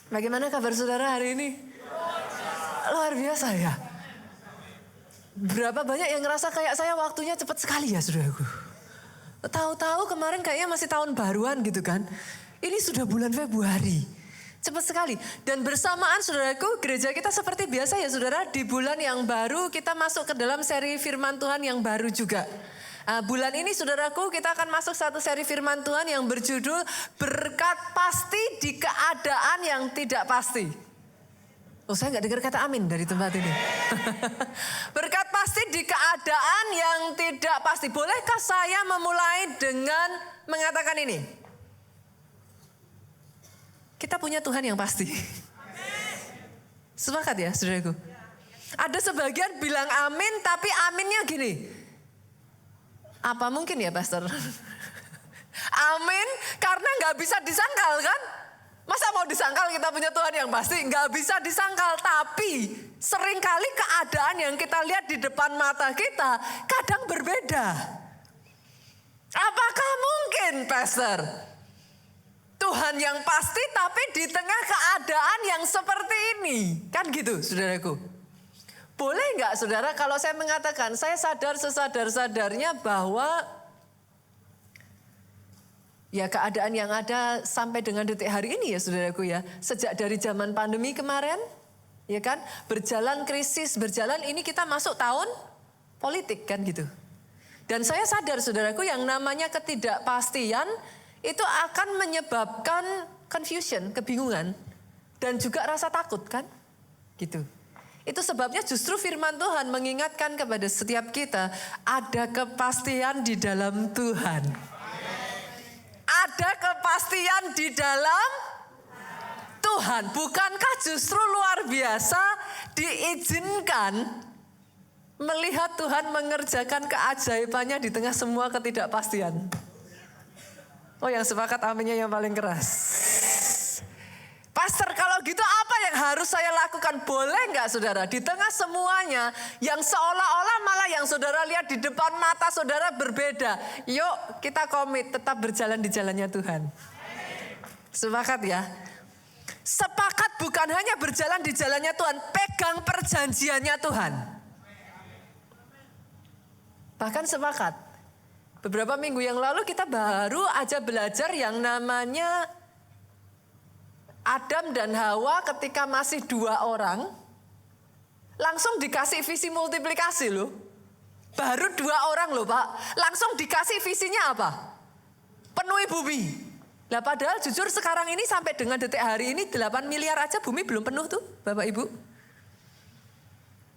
Bagaimana kabar saudara hari ini? Luar biasa ya. Berapa banyak yang ngerasa kayak saya waktunya cepat sekali ya saudaraku. Tahu-tahu kemarin kayaknya masih tahun baruan gitu kan. Ini sudah bulan Februari. Cepat sekali. Dan bersamaan saudaraku, gereja kita seperti biasa ya saudara. Di bulan yang baru kita masuk ke dalam seri firman Tuhan yang baru juga. Bulan ini saudaraku kita akan masuk satu seri firman Tuhan yang berjudul berkat pasti di keadaan yang tidak pasti. Oh, saya nggak dengar kata amin dari tempat ini. Berkat pasti di keadaan yang tidak pasti. Bolehkah saya memulai dengan mengatakan ini? Kita punya Tuhan yang pasti. Sepakat ya saudaraku? Ada sebagian bilang amin tapi aminnya gini. Apa mungkin ya pastor? Amin karena gak bisa disangkal kan? Masa mau disangkal kita punya Tuhan yang pasti? Gak bisa disangkal. Tapi seringkali keadaan yang kita lihat di depan mata kita kadang berbeda. Apakah mungkin pastor? Tuhan yang pasti tapi di tengah keadaan yang seperti ini. Kan gitu saudaraku. Boleh nggak saudara kalau saya mengatakan saya sadar sesadar-sadarnya bahwa ya keadaan yang ada sampai dengan detik hari ini ya saudaraku ya. Sejak dari zaman pandemi kemarin ya kan berjalan krisis, berjalan ini kita masuk tahun politik kan gitu. Dan saya sadar saudaraku yang namanya ketidakpastian itu akan menyebabkan confusion, kebingungan dan juga rasa takut kan gitu. Itu sebabnya justru firman Tuhan mengingatkan kepada setiap kita ada kepastian di dalam Tuhan. Ada kepastian di dalam Tuhan. Bukankah justru luar biasa diizinkan melihat Tuhan mengerjakan keajaibannya di tengah semua ketidakpastian? Oh, yang sepakat aminnya yang paling keras. Pastor, kalau gitu apa yang harus saya lakukan? Boleh nggak saudara? Di tengah semuanya yang seolah-olah malah yang saudara lihat di depan mata saudara berbeda. Yuk kita komit tetap berjalan di jalannya Tuhan. Sepakat ya? Sepakat bukan hanya berjalan di jalannya Tuhan. Pegang perjanjiannya Tuhan. Bahkan sepakat. Beberapa minggu yang lalu kita baru aja belajar yang namanya Adam dan Hawa ketika masih 2 orang, langsung dikasih visi multiplikasi loh. Baru 2 orang loh Pak, langsung dikasih visinya apa? Penuhi bumi. Nah padahal jujur sekarang ini sampai dengan detik hari ini 8 miliar aja bumi belum penuh tuh Bapak Ibu.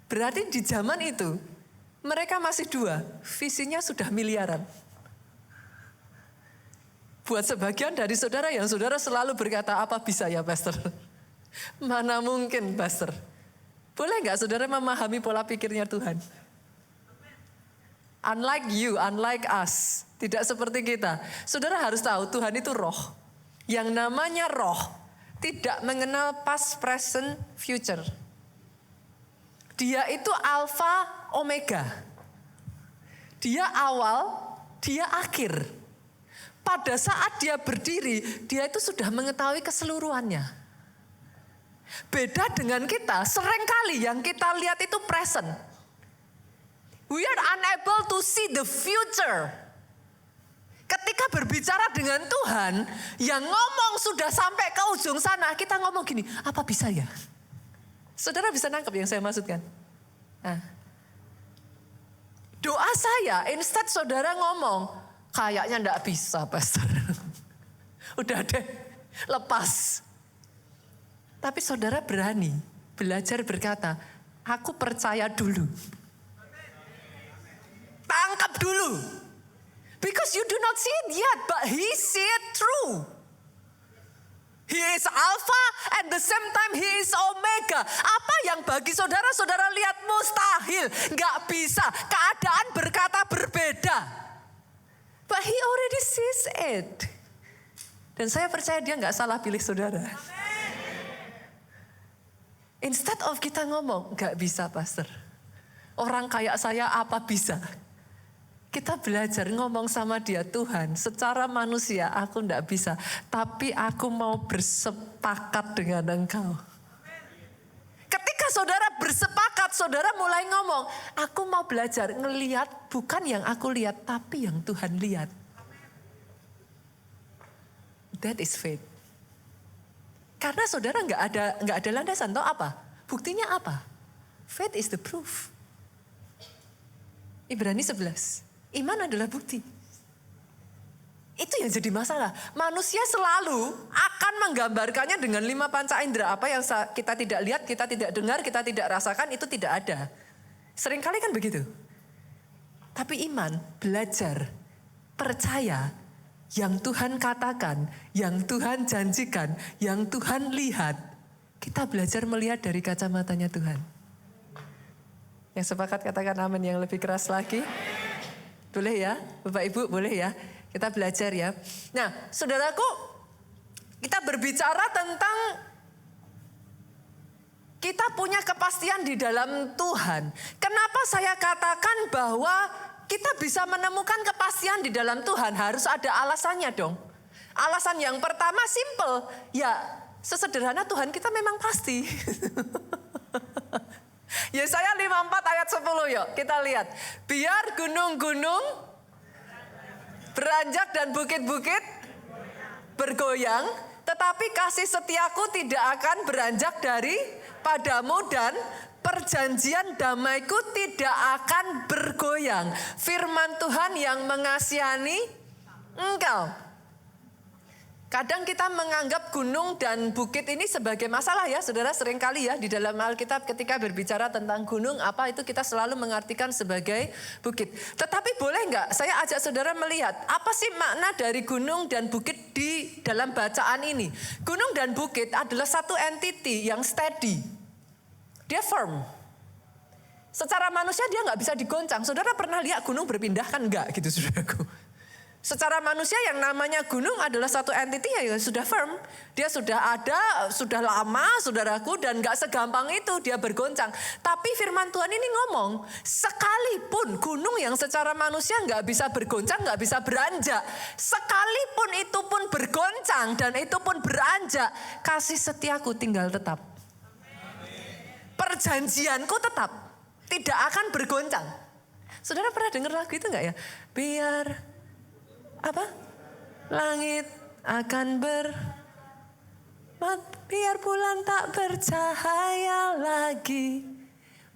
Berarti di zaman itu mereka masih 2, visinya sudah miliaran. Buat sebagian dari saudara yang saudara selalu berkata, apa bisa ya pastor? Mana mungkin pastor? Boleh gak saudara memahami pola pikirnya Tuhan? Unlike you, unlike us. Tidak seperti kita. Saudara harus tahu Tuhan itu roh. Yang namanya roh tidak mengenal past, present, future. Dia itu alfa, omega. Dia awal, dia akhir. Pada saat dia berdiri, dia itu sudah mengetahui keseluruhannya. Beda dengan kita, seringkali yang kita lihat itu present. We are unable to see the future. Ketika berbicara dengan Tuhan, yang ngomong sudah sampai ke ujung sana, kita ngomong gini, apa bisa ya? Saudara bisa nangkep yang saya maksudkan? Nah, doa saya, instead saudara ngomong, kayaknya enggak bisa pastor. Udah deh, lepas. Tapi saudara berani belajar berkata, aku percaya dulu. Tangkap dulu. Because you do not see it yet, but he see it through. He is Alpha and the same time he is Omega. Apa yang bagi saudara-saudara lihat mustahil, enggak bisa. Keadaan berkata berbeda. But he already sees it. Dan saya percaya dia gak salah pilih saudara. Instead of kita ngomong, gak bisa pastor. Orang kayak saya apa bisa? Kita belajar ngomong sama dia, Tuhan secara manusia aku enggak bisa, tapi aku mau bersepakat dengan Engkau. Ketika saudara bersepakat, saudara mulai ngomong, aku mau belajar ngelihat bukan yang aku lihat, tapi yang Tuhan lihat. That is faith. Karena saudara nggak ada landasan, tahu apa? Buktinya apa? Faith is the proof. Ibrani 11. Iman adalah bukti. Itu yang jadi masalah. Manusia selalu akan menggambarkannya dengan 5 panca indera. Apa yang kita tidak lihat, kita tidak dengar, kita tidak rasakan, itu tidak ada. Seringkali kan begitu. Tapi iman, belajar, percaya, yang Tuhan katakan, yang Tuhan janjikan, yang Tuhan lihat. Kita belajar melihat dari kacamatanya Tuhan. Yang sepakat katakan amin yang lebih keras lagi. Boleh ya, Bapak Ibu boleh ya. Kita belajar ya. Nah, saudaraku, kita berbicara tentang kita punya kepastian di dalam Tuhan. Kenapa saya katakan bahwa kita bisa menemukan kepastian di dalam Tuhan? Harus ada alasannya dong. Alasan yang pertama simple. Ya, sesederhana Tuhan kita memang pasti. Yesaya 54 ayat 10 yuk kita lihat. Biar gunung-gunung beranjak dan bukit-bukit bergoyang, tetapi kasih setiaku tidak akan beranjak dari padamu dan perjanjian damaiku tidak akan bergoyang. Firman Tuhan yang mengasihani engkau. Kadang kita menganggap gunung dan bukit ini sebagai masalah ya, saudara, seringkali ya di dalam Alkitab ketika berbicara tentang gunung apa itu kita selalu mengartikan sebagai bukit. Tetapi boleh nggak saya ajak saudara melihat apa sih makna dari gunung dan bukit di dalam bacaan ini? Gunung dan bukit adalah satu entity yang steady, dia firm. Secara manusia dia nggak bisa digoncang. Saudara pernah lihat gunung berpindah kan nggak gitu saudaraku? Secara manusia yang namanya gunung adalah satu entity yang sudah firm. Dia sudah ada, sudah lama saudaraku dan gak segampang itu dia bergoncang. Tapi firman Tuhan ini ngomong, sekalipun gunung yang secara manusia gak bisa bergoncang, gak bisa beranjak. Sekalipun itu pun bergoncang dan itu pun beranjak, kasih setiaku tinggal tetap. Perjanjianku tetap, tidak akan bergoncang. Saudara pernah dengar lagu itu gak ya? Biar apa? Langit akan biar bulan tak bercahaya lagi,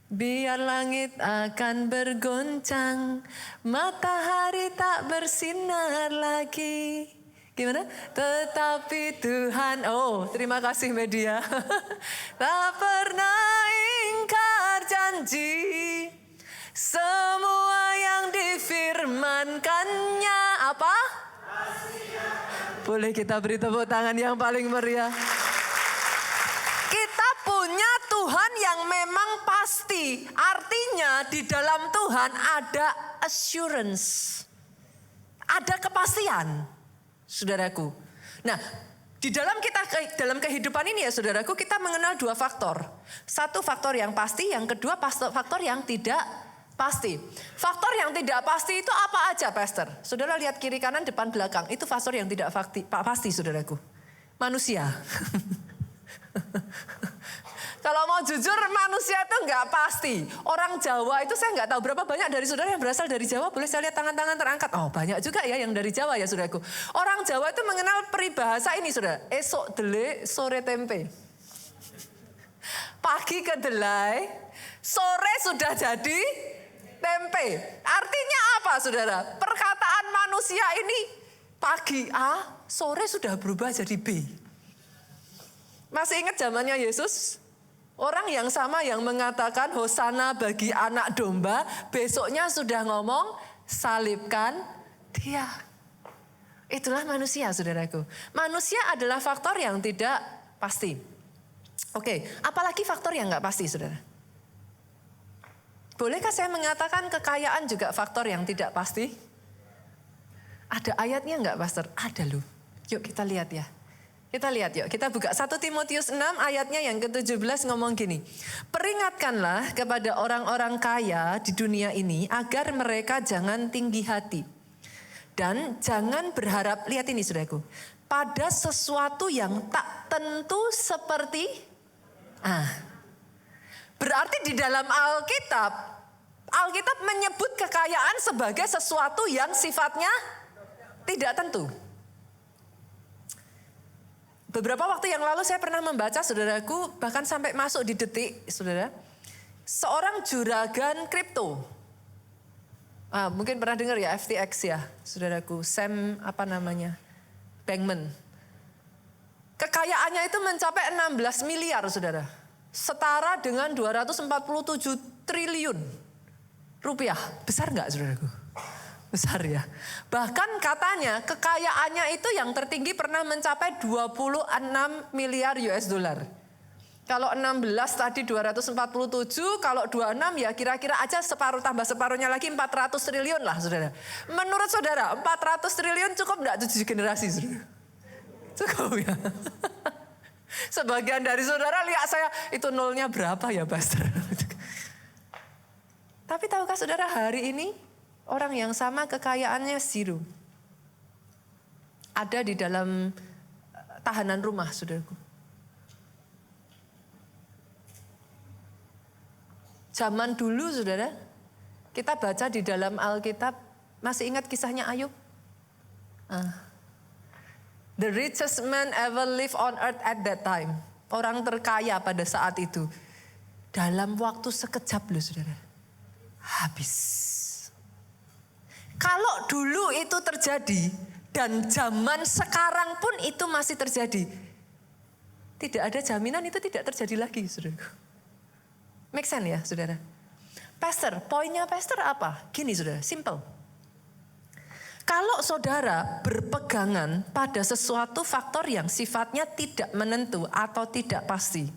biar langit akan bergoncang, matahari tak bersinar lagi. Gimana? Tetapi Tuhan, oh terima kasih media, tak pernah ingkar janji. Semua yang difirmankannya apa? Boleh kita beri tepuk tangan yang paling meriah. Kita punya Tuhan yang memang pasti. Artinya di dalam Tuhan ada assurance. Ada kepastian, saudaraku. Nah, di dalam kehidupan ini ya saudaraku, kita mengenal 2 faktor. Satu faktor yang pasti, yang kedua faktor yang tidak pasti. Faktor yang tidak pasti itu apa aja, Pastor? Saudara lihat kiri kanan depan belakang, itu faktor yang tidak pasti, saudaraku. Manusia. Kalau mau jujur, manusia itu nggak pasti. Orang Jawa itu saya nggak tahu berapa banyak dari saudara yang berasal dari Jawa. Boleh saya lihat tangan-tangan terangkat? Oh banyak juga ya yang dari Jawa ya saudaraku. Orang Jawa itu mengenal peribahasa ini saudara. Esok dele, sore tempe. Pagi kedelai, sore sudah jadi tempe. Artinya apa saudara? Perkataan manusia ini pagi A, sore sudah berubah jadi B. Masih ingat zamannya Yesus? Orang yang sama yang mengatakan Hosana bagi anak domba, besoknya sudah ngomong salibkan dia. Itulah manusia saudaraku. Manusia adalah faktor yang tidak pasti. Oke, apalagi faktor yang nggak pasti saudara? Bolehkah saya mengatakan kekayaan juga faktor yang tidak pasti? Ada ayatnya enggak, Pastor? Ada loh. Yuk kita lihat ya. Kita lihat yuk, kita buka 1 Timotius 6 ayatnya yang ke-17 ngomong gini. Peringatkanlah kepada orang-orang kaya di dunia ini agar mereka jangan tinggi hati. Dan jangan berharap, lihat ini saudaraku, pada sesuatu yang tak tentu seperti, berarti di dalam Alkitab menyebut kekayaan sebagai sesuatu yang sifatnya tidak tentu. Beberapa waktu yang lalu saya pernah membaca, saudaraku, bahkan sampai masuk di Detik, saudara. Seorang juragan kripto. Mungkin pernah dengar ya FTX ya, saudaraku. Sam Bankman. Kekayaannya itu mencapai 16 miliar, saudara. Setara dengan 247 triliun rupiah. Besar nggak, saudaraku? Besar ya. Bahkan katanya kekayaannya itu yang tertinggi pernah mencapai 26 miliar US dollar. Kalau 16 tadi 247, kalau 26 ya kira-kira aja separuh tambah separuhnya lagi 400 triliun lah, saudara. Menurut saudara 400 triliun cukup enggak 7 generasi, saudara? Cukup ya. Sebagian dari saudara lihat saya itu nolnya berapa ya, Pastor? Tapi tahukah saudara hari ini orang yang sama kekayaannya zero. Ada di dalam tahanan rumah, saudaraku. Zaman dulu, saudara, kita baca di dalam Alkitab, masih ingat kisahnya Ayub? The richest man ever lived on earth at that time. Orang terkaya pada saat itu. Dalam waktu sekejap loh, saudara. Habis. Kalau dulu itu terjadi dan zaman sekarang pun itu masih terjadi, tidak ada jaminan itu tidak terjadi lagi, saudara. Make sense ya, saudara? Pastor, poinnya pastor apa? Gini, saudara, simple. Kalau saudara berpegangan pada sesuatu faktor yang sifatnya tidak menentu atau tidak pasti,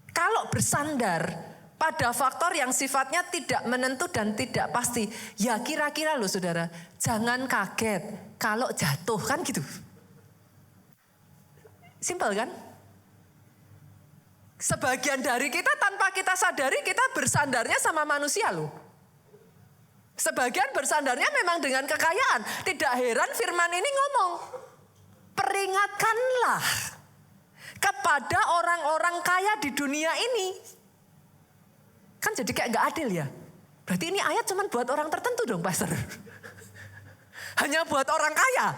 kalau bersandar pada faktor yang sifatnya tidak menentu dan tidak pasti, ya kira-kira loh saudara, jangan kaget kalau jatuh, kan gitu. Simpel kan? Sebagian dari kita tanpa kita sadari kita bersandarnya sama manusia loh. Sebagian bersandarnya memang dengan kekayaan. Tidak heran firman ini ngomong, peringatkanlah kepada orang-orang kaya di dunia ini. Kan jadi kayak gak adil ya. Berarti ini ayat cuma buat orang tertentu dong, Pastor. Hanya buat orang kaya.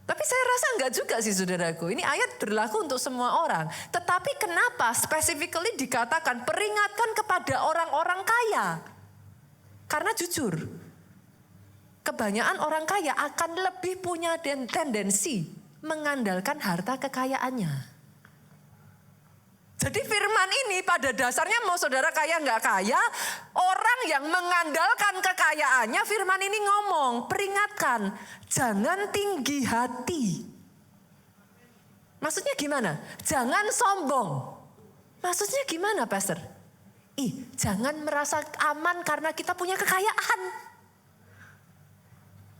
Tapi saya rasa enggak juga sih, saudaraku. Ini ayat berlaku untuk semua orang. Tetapi kenapa specifically dikatakan peringatkan kepada orang-orang kaya? Karena jujur, kebanyakan orang kaya akan lebih punya tendensi mengandalkan harta kekayaannya. Jadi firman ini pada dasarnya mau saudara kaya nggak kaya, orang yang mengandalkan kekayaannya, firman ini ngomong, peringatkan, jangan tinggi hati. Maksudnya gimana? Jangan sombong. Maksudnya gimana, Pastor? Jangan merasa aman karena kita punya kekayaan.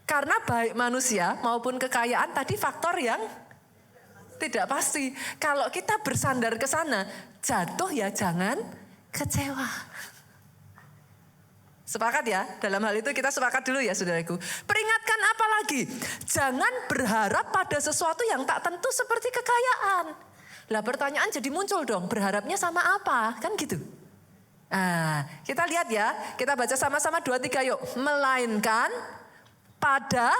Karena baik manusia maupun kekayaan tadi faktor yang tidak pasti. Kalau kita bersandar ke sana, jatuh ya jangan kecewa. Sepakat ya? Dalam hal itu kita sepakat dulu ya, saudaraku. Peringatkan apa lagi? Jangan berharap pada sesuatu yang tak tentu seperti kekayaan. Lah pertanyaan jadi muncul dong, berharapnya sama apa? Kan gitu. Kita lihat ya, kita baca sama-sama 2-3 yuk. Melainkan pada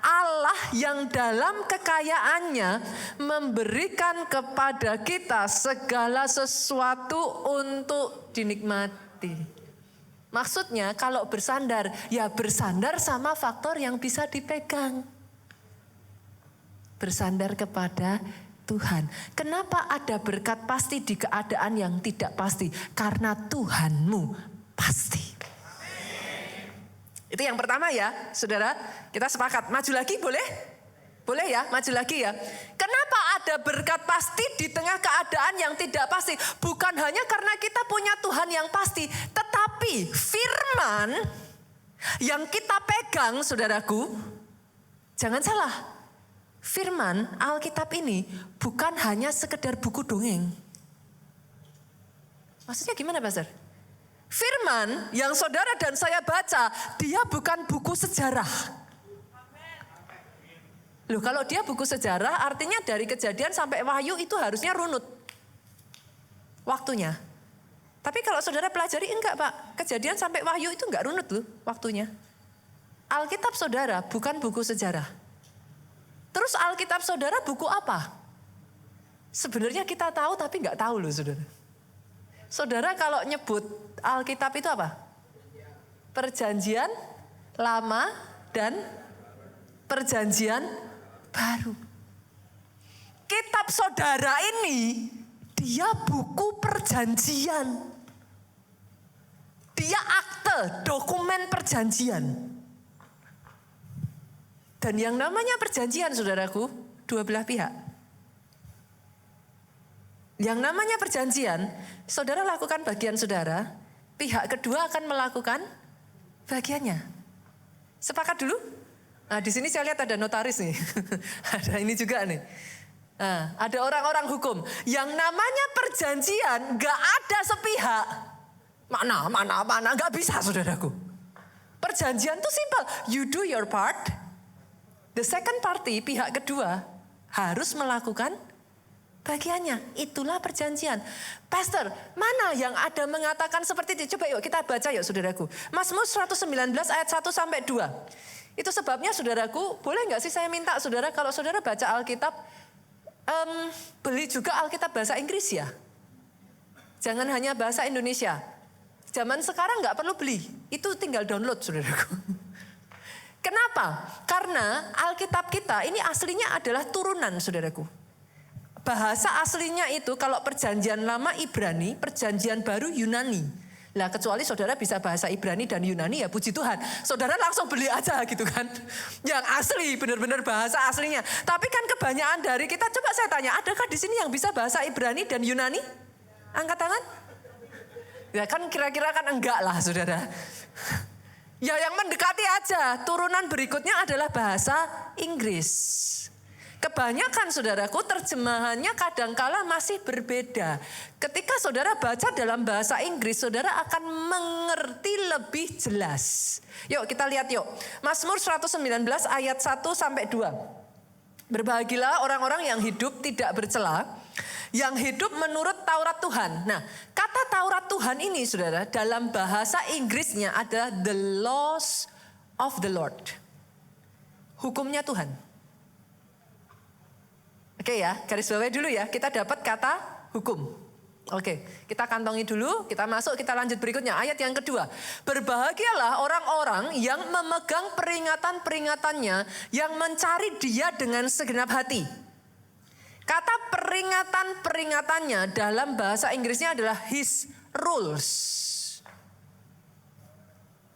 Allah yang dalam kekayaannya memberikan kepada kita segala sesuatu untuk dinikmati. Maksudnya kalau bersandar, ya bersandar sama faktor yang bisa dipegang. Bersandar kepada Tuhan. Kenapa ada berkat pasti di keadaan yang tidak pasti? Karena Tuhanmu pasti. Itu yang pertama ya, saudara. Kita sepakat. Maju lagi boleh? Boleh ya, maju lagi ya. Kenapa ada berkat pasti di tengah keadaan yang tidak pasti? Bukan hanya karena kita punya Tuhan yang pasti, tetapi firman yang kita pegang, saudaraku, Jangan salah, firman Alkitab ini bukan hanya sekedar buku dongeng. Maksudnya gimana, Pastor? Firman yang saudara dan saya baca, dia bukan buku sejarah. Loh, kalau dia buku sejarah, artinya dari Kejadian sampai Wahyu itu harusnya runut waktunya. Tapi kalau saudara pelajari, enggak Pak. Kejadian sampai Wahyu itu enggak runut loh waktunya. Alkitab saudara bukan buku sejarah. Terus Alkitab saudara buku apa? Sebenarnya kita tahu tapi enggak tahu loh saudara. Saudara kalau nyebut Alkitab itu apa? Perjanjian Lama dan Perjanjian Baru. Kitab saudara ini dia buku perjanjian. Dia akte, dokumen perjanjian. Dan yang namanya perjanjian, saudaraku, dua belah pihak. Yang namanya perjanjian, saudara lakukan bagian saudara, pihak kedua akan melakukan bagiannya. Sepakat dulu? Nah, di sini saya lihat ada notaris nih. Ada ini juga nih. Nah, ada orang-orang hukum. Yang namanya perjanjian gak ada sepihak. Mana, gak bisa saudaraku. Perjanjian itu simple. You do your part. The second party, pihak kedua, harus melakukan bagiannya. Itulah perjanjian. Pastor, mana yang ada mengatakan seperti itu? Coba yuk kita baca yuk saudaraku. Mazmur 119 ayat 1 sampai 2. Itu sebabnya saudaraku, boleh gak sih saya minta saudara, kalau saudara baca Alkitab, beli juga Alkitab bahasa Inggris ya. Jangan hanya bahasa Indonesia. Zaman sekarang gak perlu beli. Itu tinggal download saudaraku. Kenapa? Karena Alkitab kita ini aslinya adalah turunan saudaraku. Bahasa aslinya itu kalau perjanjian lama Ibrani, perjanjian baru Yunani. Lah kecuali saudara bisa bahasa Ibrani dan Yunani ya puji Tuhan. Saudara langsung beli aja gitu kan. Yang asli, benar-benar bahasa aslinya. Tapi kan kebanyakan dari kita, coba saya tanya, adakah di sini yang bisa bahasa Ibrani dan Yunani? Angkat tangan. Ya kan kira-kira kan enggak lah saudara. Ya yang mendekati aja, turunan berikutnya adalah bahasa Inggris. Kebanyakan saudaraku terjemahannya kadangkala masih berbeda. Ketika saudara baca dalam bahasa Inggris, saudara akan mengerti lebih jelas. Yuk kita lihat yuk. Mazmur 119 ayat 1 sampai 2. Berbahagialah orang-orang yang hidup tidak bercela, yang hidup menurut Taurat Tuhan. Nah, kata Taurat Tuhan ini saudara, dalam bahasa Inggrisnya adalah the laws of the Lord. Hukumnya Tuhan. Oke ya, garis bawahi dulu ya, kita dapat kata hukum. Oke, kita kantongi dulu, kita masuk, kita lanjut berikutnya. Ayat yang kedua. Berbahagialah orang-orang yang memegang peringatan-peringatannya, yang mencari Dia dengan segenap hati. Kata peringatan-peringatannya dalam bahasa Inggrisnya adalah His rules.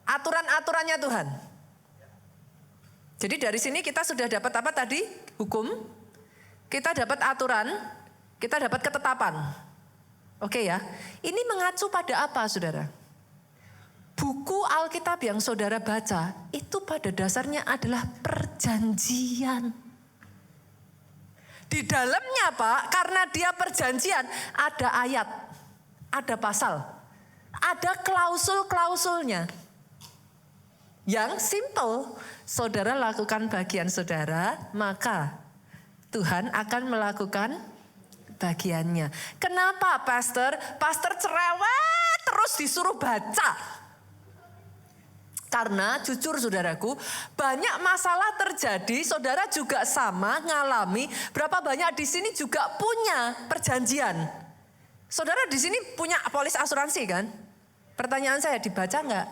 Aturan-aturannya Tuhan. Jadi dari sini kita sudah dapat apa tadi? Hukum. Kita dapat aturan, kita dapat ketetapan. Oke ya. Ini mengacu pada apa saudara? Buku Alkitab yang saudara baca itu pada dasarnya adalah perjanjian. Di dalamnya Pak, karena dia perjanjian, ada ayat, ada pasal, ada klausul-klausulnya. Yang simple, saudara lakukan bagian saudara, maka Tuhan akan melakukan bagiannya. Kenapa pastor? Pastor cerewet terus disuruh baca. Karena jujur saudaraku, banyak masalah terjadi, saudara juga sama ngalami. Berapa banyak di sini juga punya perjanjian. Saudara di sini punya polis asuransi kan? Pertanyaan saya, dibaca enggak?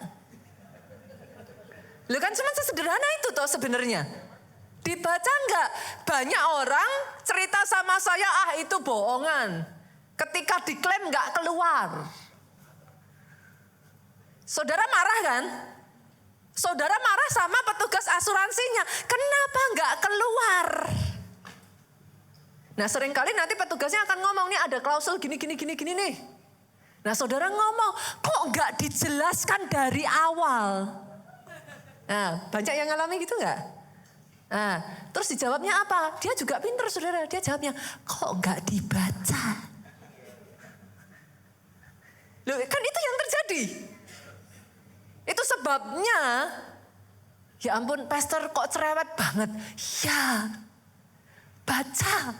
Loh kan cuma sesederhana itu toh sebenarnya. Dibaca enggak? Banyak orang cerita sama saya, itu bohongan. Ketika diklaim enggak keluar. Saudara marah kan? Saudara marah sama petugas asuransinya. Kenapa enggak keluar? Nah seringkali nanti petugasnya akan ngomong, nih ada klausul gini nih. Nah saudara ngomong, kok enggak dijelaskan dari awal? Nah banyak yang ngalami gitu enggak? Nah, terus dijawabnya apa? Dia juga pinter saudara, dia jawabnya, kok nggak dibaca? Loh, kan itu yang terjadi. Itu sebabnya, ya ampun pastor kok cerewet banget. Ya, baca.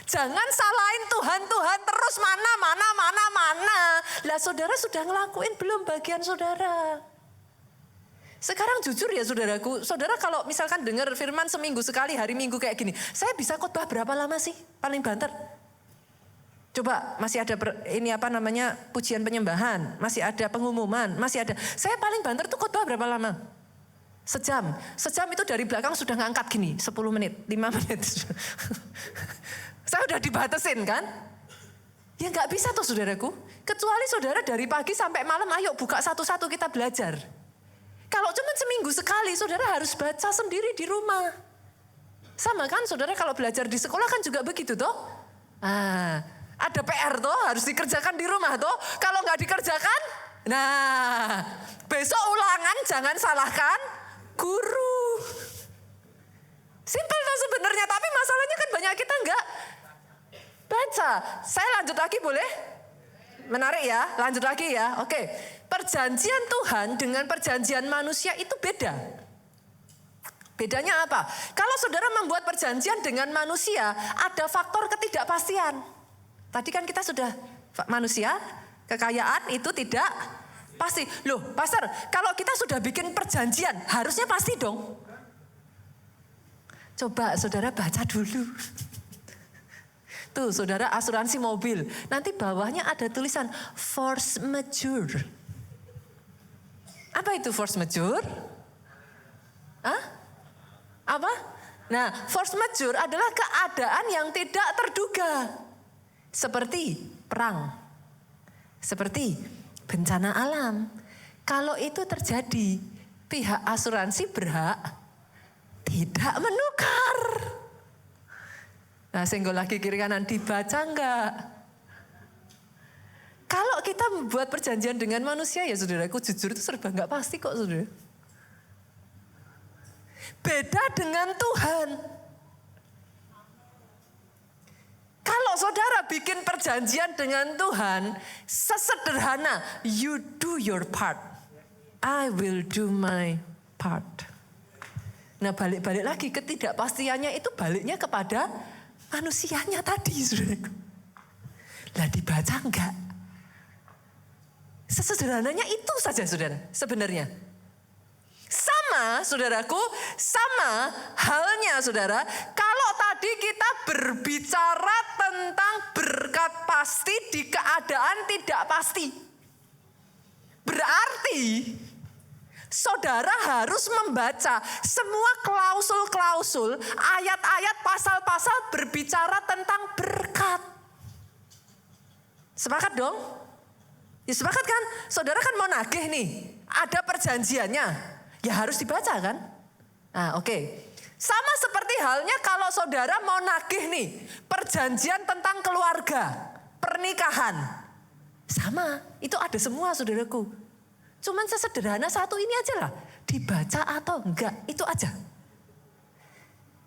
Jangan salahin Tuhan terus mana. Lah saudara sudah ngelakuin belum bagian saudara? Sekarang jujur ya saudaraku, saudara kalau misalkan dengar firman seminggu sekali, hari Minggu kayak gini, saya bisa khotbah berapa lama sih paling banter? Coba masih ada pujian penyembahan, masih ada pengumuman, masih ada. Saya paling banter tuh khotbah berapa lama? Sejam itu dari belakang sudah ngangkat gini, 10 menit, 5 menit. Saya udah dibatasin kan? Ya nggak bisa tuh saudaraku. Kecuali saudara dari pagi sampai malam, ayo buka satu-satu kita belajar. Kalau cuma seminggu sekali, saudara harus baca sendiri di rumah. Sama kan saudara kalau belajar di sekolah kan juga begitu toh. Ada PR toh, harus dikerjakan di rumah toh. Kalau nggak dikerjakan, besok ulangan jangan salahkan guru. Simpel toh sebenarnya, tapi masalahnya kan banyak kita nggak baca. Saya lanjut lagi boleh? Menarik ya, lanjut lagi ya. Oke, perjanjian Tuhan dengan perjanjian manusia itu beda. Bedanya apa? Kalau saudara membuat perjanjian dengan manusia, ada faktor ketidakpastian. Tadi kan kita sudah manusia, kekayaan itu tidak pasti. Loh, pastor, kalau kita sudah bikin perjanjian, harusnya pasti dong. Coba saudara baca dulu. Tuh saudara asuransi mobil, nanti bawahnya ada tulisan force majeure. Apa itu force majeure? Apa? Nah, force majeure adalah keadaan yang tidak terduga. Seperti perang, seperti bencana alam. Kalau itu terjadi, pihak asuransi berhak tidak menukar. Nah, senggol lagi kiri kanan, dibaca enggak? Kalau kita membuat perjanjian dengan manusia ya saudaraku, jujur itu serba enggak pasti kok saudara. Beda dengan Tuhan. Kalau saudara bikin perjanjian dengan Tuhan, sesederhana, you do your part, I will do my part. Nah balik-balik lagi, ketidakpastiannya itu baliknya kepada manusianya tadi, saudaraku. Lah dibaca enggak? Sesederhananya itu saja, saudara, sebenarnya. Sama, saudaraku, sama halnya, saudara. Kalau tadi kita berbicara tentang berkat pasti di keadaan tidak pasti. Berarti saudara harus membaca semua klausul-klausul, ayat-ayat, pasal-pasal berbicara tentang berkat. Sepakat dong? Ya sepakat kan? Saudara kan mau nagih nih, ada perjanjiannya, ya harus dibaca kan? Nah oke. Sama seperti halnya kalau saudara mau nagih nih, perjanjian tentang keluarga, pernikahan. Sama, itu ada semua saudaraku. Cuman sesederhana satu ini aja lah, dibaca atau enggak, itu aja.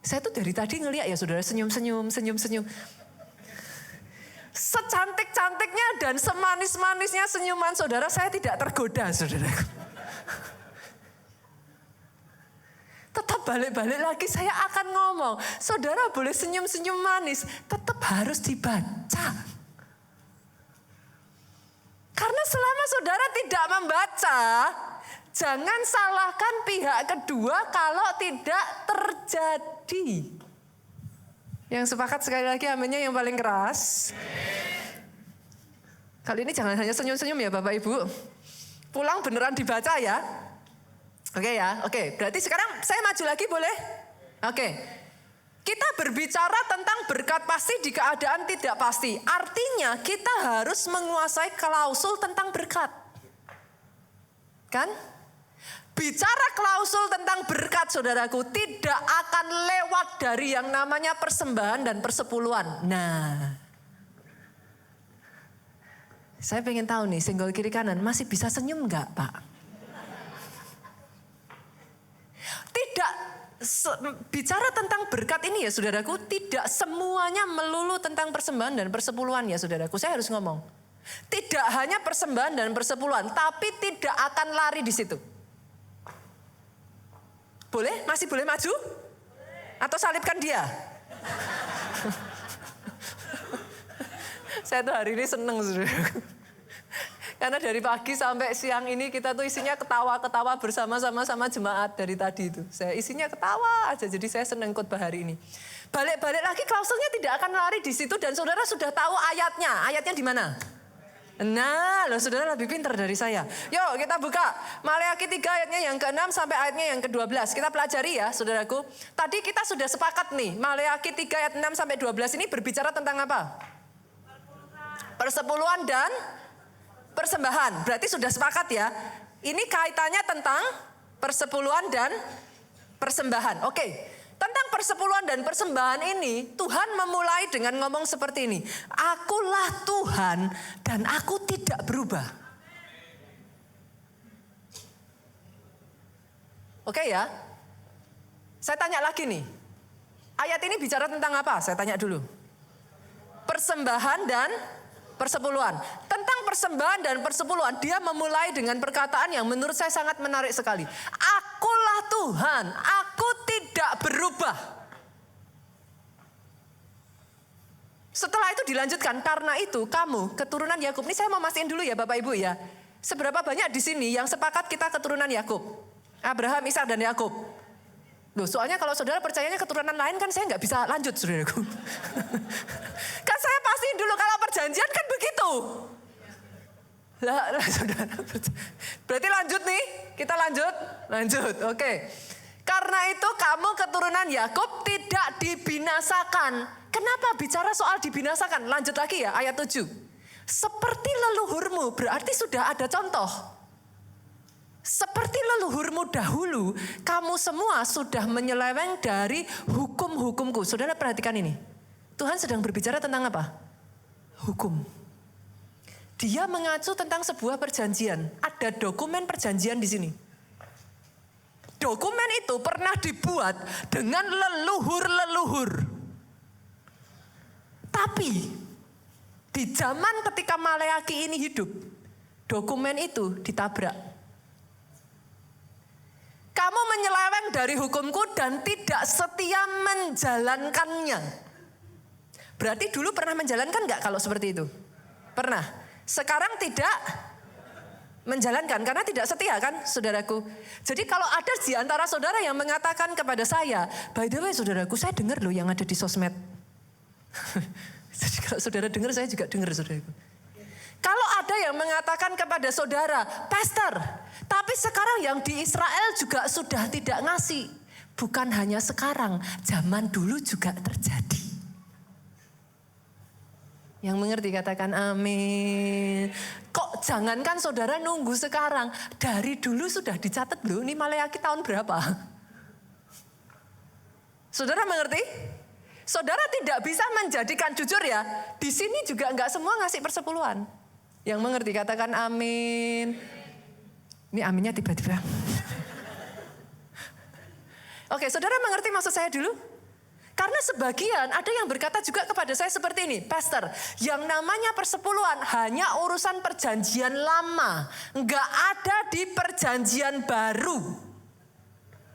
Saya tuh dari tadi ngeliat ya saudara, senyum-senyum. Secantik-cantiknya dan semanis-manisnya senyuman saudara, saya tidak tergoda saudara. Tetap balik-balik lagi saya akan ngomong, saudara boleh senyum-senyum manis, tetap harus dibaca. Karena selama saudara tidak membaca, jangan salahkan pihak kedua kalau tidak terjadi. Yang sepakat sekali lagi aminnya yang paling keras. Kali ini jangan hanya senyum-senyum ya Bapak Ibu. Pulang beneran dibaca ya. Oke ya, oke. Berarti sekarang saya maju lagi boleh? Oke. Kita berbicara tentang berkat pasti di keadaan tidak pasti. Artinya kita harus menguasai klausul tentang berkat. Kan? Bicara klausul tentang berkat saudaraku tidak akan lewat dari yang namanya persembahan dan persepuluhan. Nah, saya pengen tahu nih, senggol kiri kanan masih bisa senyum enggak Pak? Tidak, bicara tentang berkat ini ya saudaraku, tidak semuanya melulu tentang persembahan dan persepuluhan ya saudaraku. Saya harus ngomong. Tidak hanya persembahan dan persepuluhan, tapi tidak akan lari di situ. Boleh? Masih boleh maju? Atau salibkan dia? Saya tuh hari ini seneng saudaraku. Karena dari pagi sampai siang ini kita tuh isinya ketawa-ketawa bersama-sama jemaat dari tadi itu. Saya isinya ketawa aja, jadi saya senang khotbah hari ini. Balik-balik lagi klausulnya tidak akan lari di situ dan saudara sudah tahu ayatnya. Ayatnya di mana? Nah, loh saudara lebih pintar dari saya. Yuk kita buka Maleakhi 3 ayatnya yang ke-6 sampai ayatnya yang ke-12. Kita pelajari ya saudaraku. Tadi kita sudah sepakat nih, Maleakhi 3 ayat 6 sampai 12 ini berbicara tentang apa? Persepuluhan dan persembahan. Berarti sudah sepakat ya. Ini kaitannya tentang persepuluhan dan persembahan. Oke. Tentang persepuluhan dan persembahan ini, Tuhan memulai dengan ngomong seperti ini. Akulah Tuhan dan aku tidak berubah. Oke ya. Saya tanya lagi nih. Ayat ini bicara tentang apa? Saya tanya dulu. Persembahan dan persepuluhan. Tentang persembahan dan persepuluhan, dia memulai dengan perkataan yang menurut saya sangat menarik sekali. Akulah Tuhan, aku tidak berubah. Setelah itu dilanjutkan, karena itu kamu keturunan Yakub. Ini saya mau mastiin dulu ya Bapak Ibu ya. Seberapa banyak di sini yang sepakat kita keturunan Yakub? Abraham, Ishak dan Yakub. Loh, soalnya kalau saudara percayanya keturunan lain kan saya nggak bisa lanjut saudaraku. Kan saya pastiin dulu kalau perjanjian kan begitu. Lah saudara. Berarti lanjut nih, kita lanjut. Oke. Karena itu kamu keturunan Yakub tidak dibinasakan. Kenapa bicara soal dibinasakan? Lanjut lagi ya ayat 7. Seperti leluhurmu, berarti sudah ada contoh. Seperti leluhurmu dahulu, kamu semua sudah menyeleweng dari hukum-hukumku. Saudara perhatikan ini. Tuhan sedang berbicara tentang apa? Hukum. Dia mengacu tentang sebuah perjanjian. Ada dokumen perjanjian di sini. Dokumen itu pernah dibuat dengan leluhur-leluhur. Tapi di zaman ketika Maleakhi ini hidup, dokumen itu ditabrak. Kamu menyeleweng dari hukumku dan tidak setia menjalankannya. Berarti dulu pernah menjalankan enggak kalau seperti itu? Pernah. Sekarang tidak menjalankan karena tidak setia kan saudaraku. Jadi kalau ada di antara saudara yang mengatakan kepada saya, by the way saudaraku, saya dengar loh yang ada di sosmed. Jadi kalau saudara dengar, saya juga dengar saudaraku. Kalau ada yang mengatakan kepada saudara, Pastor, tapi sekarang yang di Israel juga sudah tidak ngasih. Bukan hanya sekarang, zaman dulu juga terjadi. Yang mengerti katakan amin. Kok jangankan saudara nunggu sekarang, dari dulu sudah dicatat loh, ini Maleakhi tahun berapa? Saudara mengerti? Saudara tidak bisa menjadikan, jujur ya, di sini juga enggak semua ngasih persepuluhan. Yang mengerti katakan amin. Ini aminnya tiba-tiba. Oke, saudara mengerti maksud saya dulu? Karena sebagian ada yang berkata juga kepada saya seperti ini, Pastor, yang namanya persepuluhan hanya urusan perjanjian lama, enggak ada di perjanjian baru.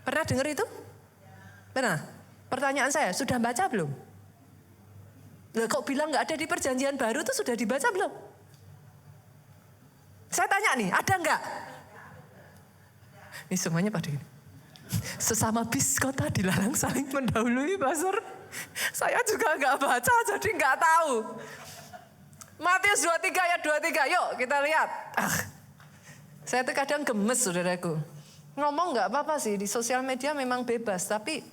Pernah dengar itu? Pernah? Pertanyaan saya, sudah baca belum? Loh, kok bilang enggak ada di perjanjian baru itu sudah dibaca belum? Saya tanya nih, ada enggak? Ini semuanya pada ini. Sesama bis kota dilarang saling mendahului, Pastor. Saya juga enggak baca, jadi enggak tahu. Matius 23 ayat 23, yuk kita lihat. Saya tuh kadang gemes saudaraku. Ngomong enggak apa-apa sih, di sosial media memang bebas, tapi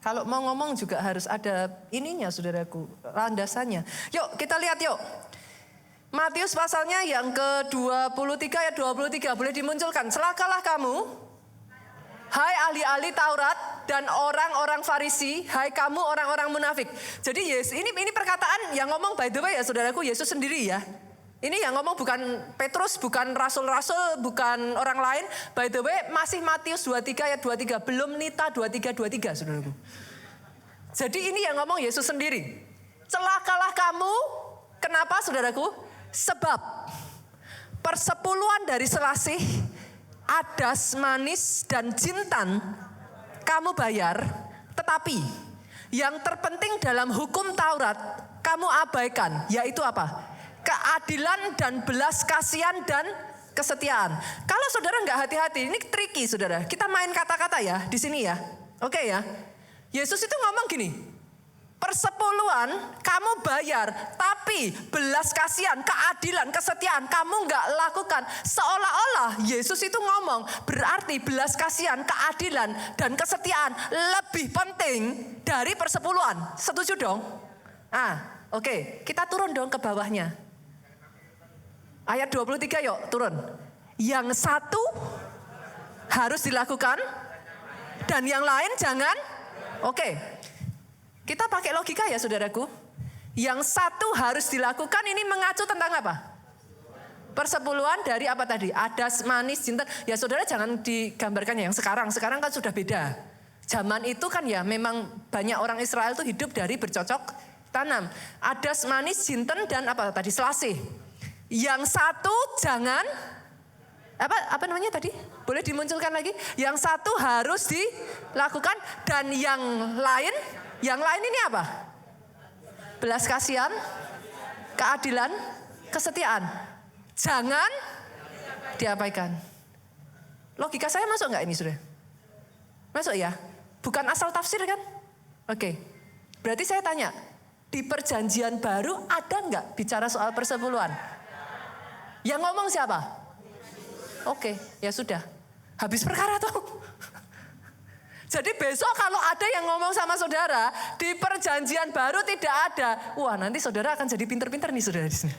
kalau mau ngomong juga harus ada ininya saudaraku, landasannya. Yuk kita lihat yuk. Matius pasalnya yang ke-23 ayat 23 boleh dimunculkan. Celakalah kamu, hai ahli-ahli Taurat dan orang-orang Farisi, hai kamu orang-orang munafik. Jadi ini perkataan yang ngomong by the way ya saudaraku, Yesus sendiri ya. Ini yang ngomong bukan Petrus, bukan rasul-rasul, bukan orang lain. By the way, masih Matius 23 ayat 23. Belum Nita 23, saudaraku. Jadi ini yang ngomong Yesus sendiri. Celakalah kamu, kenapa saudaraku? Sebab persepuluhan dari selasih, adas, manis, dan jintan kamu bayar. Tetapi yang terpenting dalam hukum Taurat kamu abaikan, yaitu apa? Keadilan dan belas kasihan dan kesetiaan. Kalau saudara nggak hati-hati, ini tricky saudara. Kita main kata-kata ya di sini ya. Oke ya. Yesus itu ngomong gini, persepuluhan kamu bayar, tapi belas kasihan, keadilan, kesetiaan kamu nggak lakukan. Seolah-olah Yesus itu ngomong, berarti belas kasihan, keadilan, dan kesetiaan lebih penting dari persepuluhan. Setuju dong? Oke, kita turun dong ke bawahnya. Ayat 23 yuk, turun. Yang satu harus dilakukan dan yang lain jangan. Oke. Kita pakai logika ya saudaraku. Yang satu harus dilakukan ini mengacu tentang apa? Persepuluhan dari apa tadi? Adas, manis, jinten. Ya saudara jangan digambarkan yang sekarang. Sekarang kan sudah beda. Zaman itu kan ya memang banyak orang Israel itu hidup dari bercocok tanam. Adas, manis, jinten dan apa tadi? Selasih. Yang satu jangan, apa namanya tadi? Boleh dimunculkan lagi? Yang satu harus dilakukan dan yang lain ini apa? Belas kasihan, keadilan, kesetiaan. Jangan diabaikan. Logika saya masuk nggak ini sudah? Masuk ya? Bukan asal tafsir kan? Oke. Berarti saya tanya, di perjanjian baru ada nggak bicara soal persepuluhan? Yang ngomong siapa? Oke, ya sudah. Habis perkara tuh. Jadi besok kalau ada yang ngomong sama saudara, di perjanjian baru tidak ada. Wah, nanti saudara akan jadi pinter-pinter nih saudara di sini.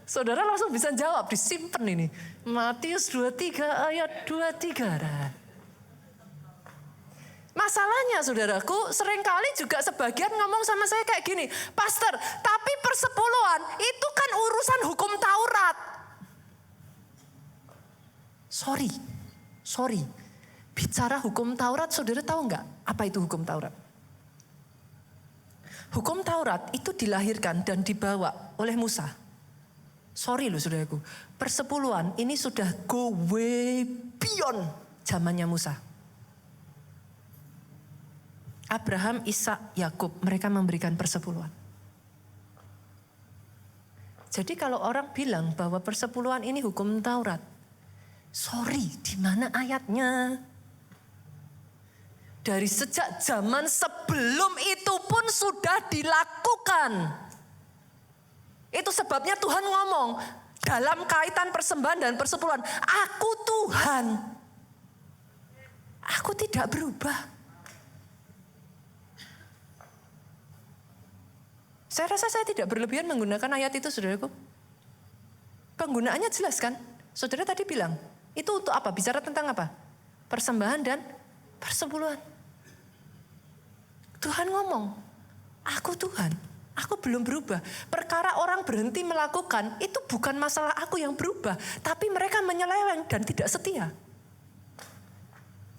Saudara langsung bisa jawab, disimpan ini. Matius 23 ayat 23. Nah. Masalahnya saudaraku, seringkali juga sebagian ngomong sama saya kayak gini, Pastor, tapi persepuluhan itu kan urusan hukum Taurat. Sorry. Bicara hukum Taurat, saudara tahu nggak apa itu hukum Taurat? Hukum Taurat itu dilahirkan dan dibawa oleh Musa. Sorry loh saudaraku, persepuluhan ini sudah go way beyond zamannya Musa. Abraham, Ishak, Yakub, mereka memberikan persepuluhan. Jadi kalau orang bilang bahwa persepuluhan ini hukum Taurat, sorry, di mana ayatnya? Dari sejak zaman sebelum itu pun sudah dilakukan. Itu sebabnya Tuhan ngomong dalam kaitan persembahan dan persepuluhan, aku Tuhan, aku tidak berubah. Saya rasa saya tidak berlebihan menggunakan ayat itu, saudaraku. Penggunaannya jelas kan? Saudara tadi bilang, itu untuk apa? Bicara tentang apa? Persembahan dan persepuluhan. Tuhan ngomong, aku Tuhan, aku belum berubah. Perkara orang berhenti melakukan, itu bukan masalah aku yang berubah. Tapi mereka menyeleweng dan tidak setia.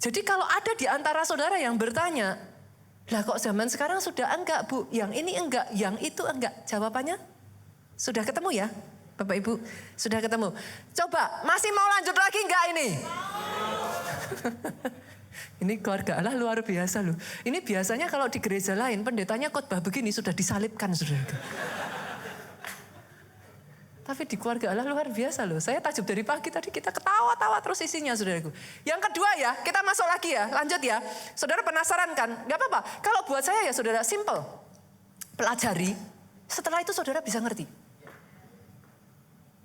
Jadi kalau ada di antara saudara yang bertanya, lah kok zaman sekarang sudah enggak Bu, yang ini enggak, yang itu enggak. Jawabannya sudah ketemu ya Bapak Ibu, sudah ketemu. Coba masih mau lanjut lagi enggak ini? Ini keluarga Allah luar biasa loh. Ini biasanya kalau di gereja lain pendetanya khotbah begini sudah disalibkan saudara. Tapi di keluarga Allah luar biasa loh. Saya takjub dari pagi tadi kita ketawa-tawa terus isinya saudaraku. Yang kedua ya, kita masuk lagi ya, lanjut ya. Saudara penasaran kan? Gak apa-apa. Kalau buat saya ya saudara simple. Pelajari, setelah itu saudara bisa ngerti.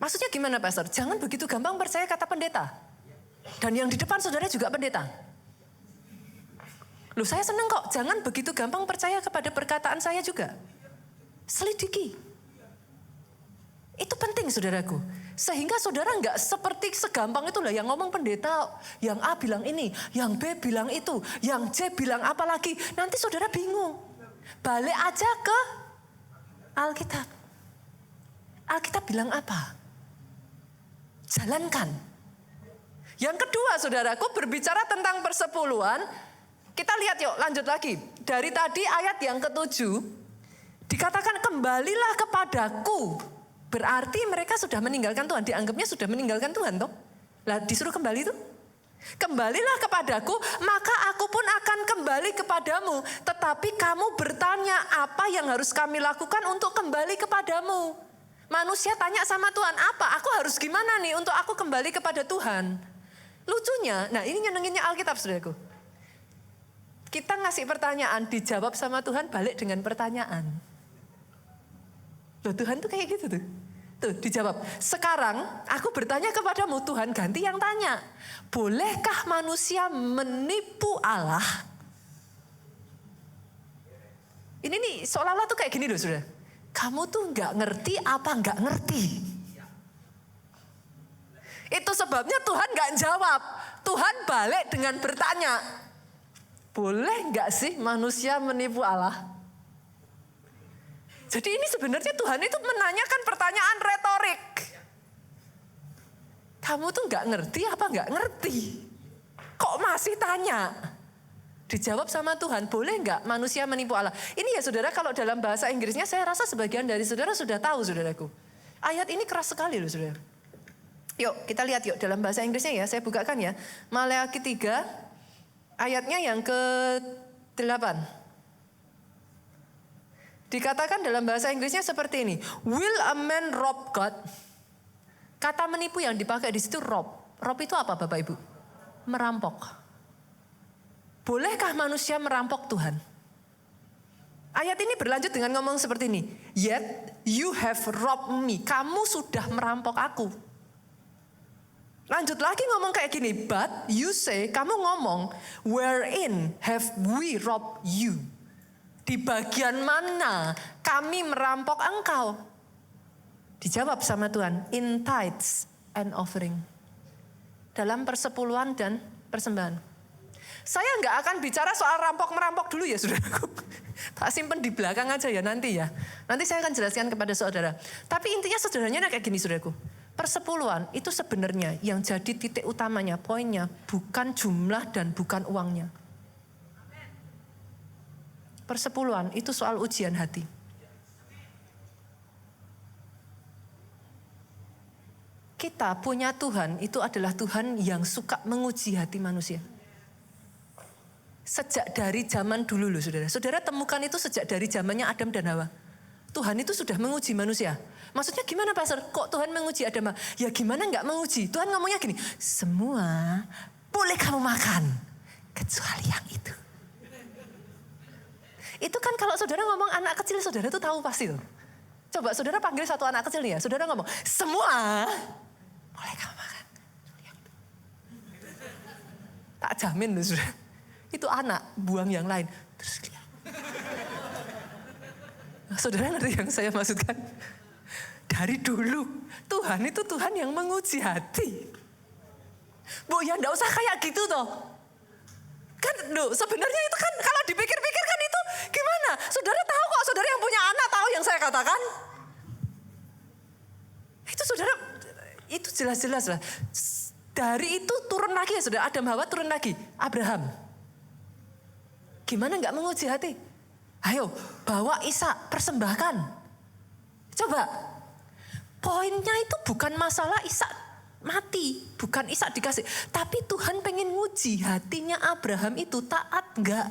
Maksudnya gimana Pastor? Jangan begitu gampang percaya kata pendeta. Dan yang di depan saudara juga pendeta. Loh saya seneng kok, jangan begitu gampang percaya kepada perkataan saya juga. Selidiki. Itu penting saudaraku. Sehingga saudara nggak seperti segampang itulah yang ngomong pendeta. Yang A bilang ini, yang B bilang itu, yang C bilang apa lagi. Nanti saudara bingung. Balik aja ke Alkitab. Alkitab bilang apa? Jalankan. Yang kedua saudaraku, berbicara tentang persepuluhan. Kita lihat yuk, lanjut lagi. Dari tadi ayat yang ke-7, dikatakan kembalilah kepadaku. Berarti mereka sudah meninggalkan Tuhan. Dianggapnya sudah meninggalkan Tuhan toh. Lah disuruh kembali tuh. Kembalilah kepadaku, maka aku pun akan kembali kepadamu. Tetapi kamu bertanya, apa yang harus kami lakukan untuk kembali kepadamu? Manusia tanya sama Tuhan, apa? Aku harus gimana nih untuk aku kembali kepada Tuhan? Lucunya, nah ini nyenenginnya Alkitab saudaraku. Kita ngasih pertanyaan, dijawab sama Tuhan, balik dengan pertanyaan. Loh Tuhan tuh kayak gitu tuh. Tuh dijawab, sekarang aku bertanya kepadamu, Tuhan ganti yang tanya. Bolehkah manusia menipu Allah? Ini nih seolah-olah tuh kayak gini loh saudara. Kamu tuh gak ngerti apa gak ngerti? Itu sebabnya Tuhan gak jawab. Tuhan balik dengan bertanya. Boleh gak sih manusia menipu Allah? Jadi ini sebenarnya Tuhan itu menanyakan pertanyaan retorik. Kamu tuh gak ngerti apa gak ngerti? Kok masih tanya? Dijawab sama Tuhan, boleh gak manusia menipu Allah? Ini ya saudara, kalau dalam bahasa Inggrisnya saya rasa sebagian dari saudara sudah tahu saudaraku. Ayat ini keras sekali loh saudara. Yuk kita lihat yuk dalam bahasa Inggrisnya ya, saya bukakan ya. Maleakhi 3 ayatnya yang ke-8. Dikatakan dalam bahasa Inggrisnya seperti ini. Will a man rob God? Kata menipu yang dipakai di situ rob. Rob itu apa Bapak Ibu? Merampok. Bolehkah manusia merampok Tuhan? Ayat ini berlanjut dengan ngomong seperti ini. Yet you have robbed me. Kamu sudah merampok aku. Lanjut lagi ngomong kayak gini. But you say, kamu ngomong, wherein have we robbed you? Di bagian mana kami merampok engkau? Dijawab sama Tuhan, in tithes and offering. Dalam persepuluhan dan persembahan. Saya nggak akan bicara soal rampok-merampok dulu ya saudaraku. Tak simpen di belakang aja ya nanti ya. Nanti saya akan jelaskan kepada saudara. Tapi intinya saudaranya kayak gini saudaraku. Persepuluhan itu sebenarnya yang jadi titik utamanya, poinnya bukan jumlah dan bukan uangnya. Persepuluhan itu soal ujian hati. Kita punya Tuhan itu adalah Tuhan yang suka menguji hati manusia. Sejak dari zaman dulu loh saudara. Saudara temukan itu sejak dari zamannya Adam dan Hawa. Tuhan itu sudah menguji manusia. Maksudnya gimana Pastor? Kok Tuhan menguji Adam? Ya gimana nggak menguji? Tuhan ngomongnya gini, semua boleh kamu makan. Kecuali yang itu. Itu kan kalau saudara ngomong anak kecil, saudara tuh tahu pasti tuh. Coba saudara panggil satu anak kecil nih ya. Saudara ngomong, semua boleh kamu makan. Tak jamin loh saudara. Itu anak buang yang lain. Terus saudara ngerti yang saya maksudkan? Dari dulu Tuhan itu Tuhan yang menguji hati. Bu ya enggak usah kayak gitu toh. Kan sebenarnya itu kan kalau dipikir-pikir kan itu gimana? Saudara tahu kok, saudara yang punya anak tahu yang saya katakan. Itu saudara, itu jelas-jelas lah. Dari itu turun lagi ya saudara, Adam Hawa turun lagi, Abraham. Gimana nggak menguji hati? Ayo bawa Ishak, persembahkan. Coba, poinnya itu bukan masalah Ishak mati, bukan Ishak dikasih. Tapi Tuhan pengen nguji hatinya Abraham itu taat enggak.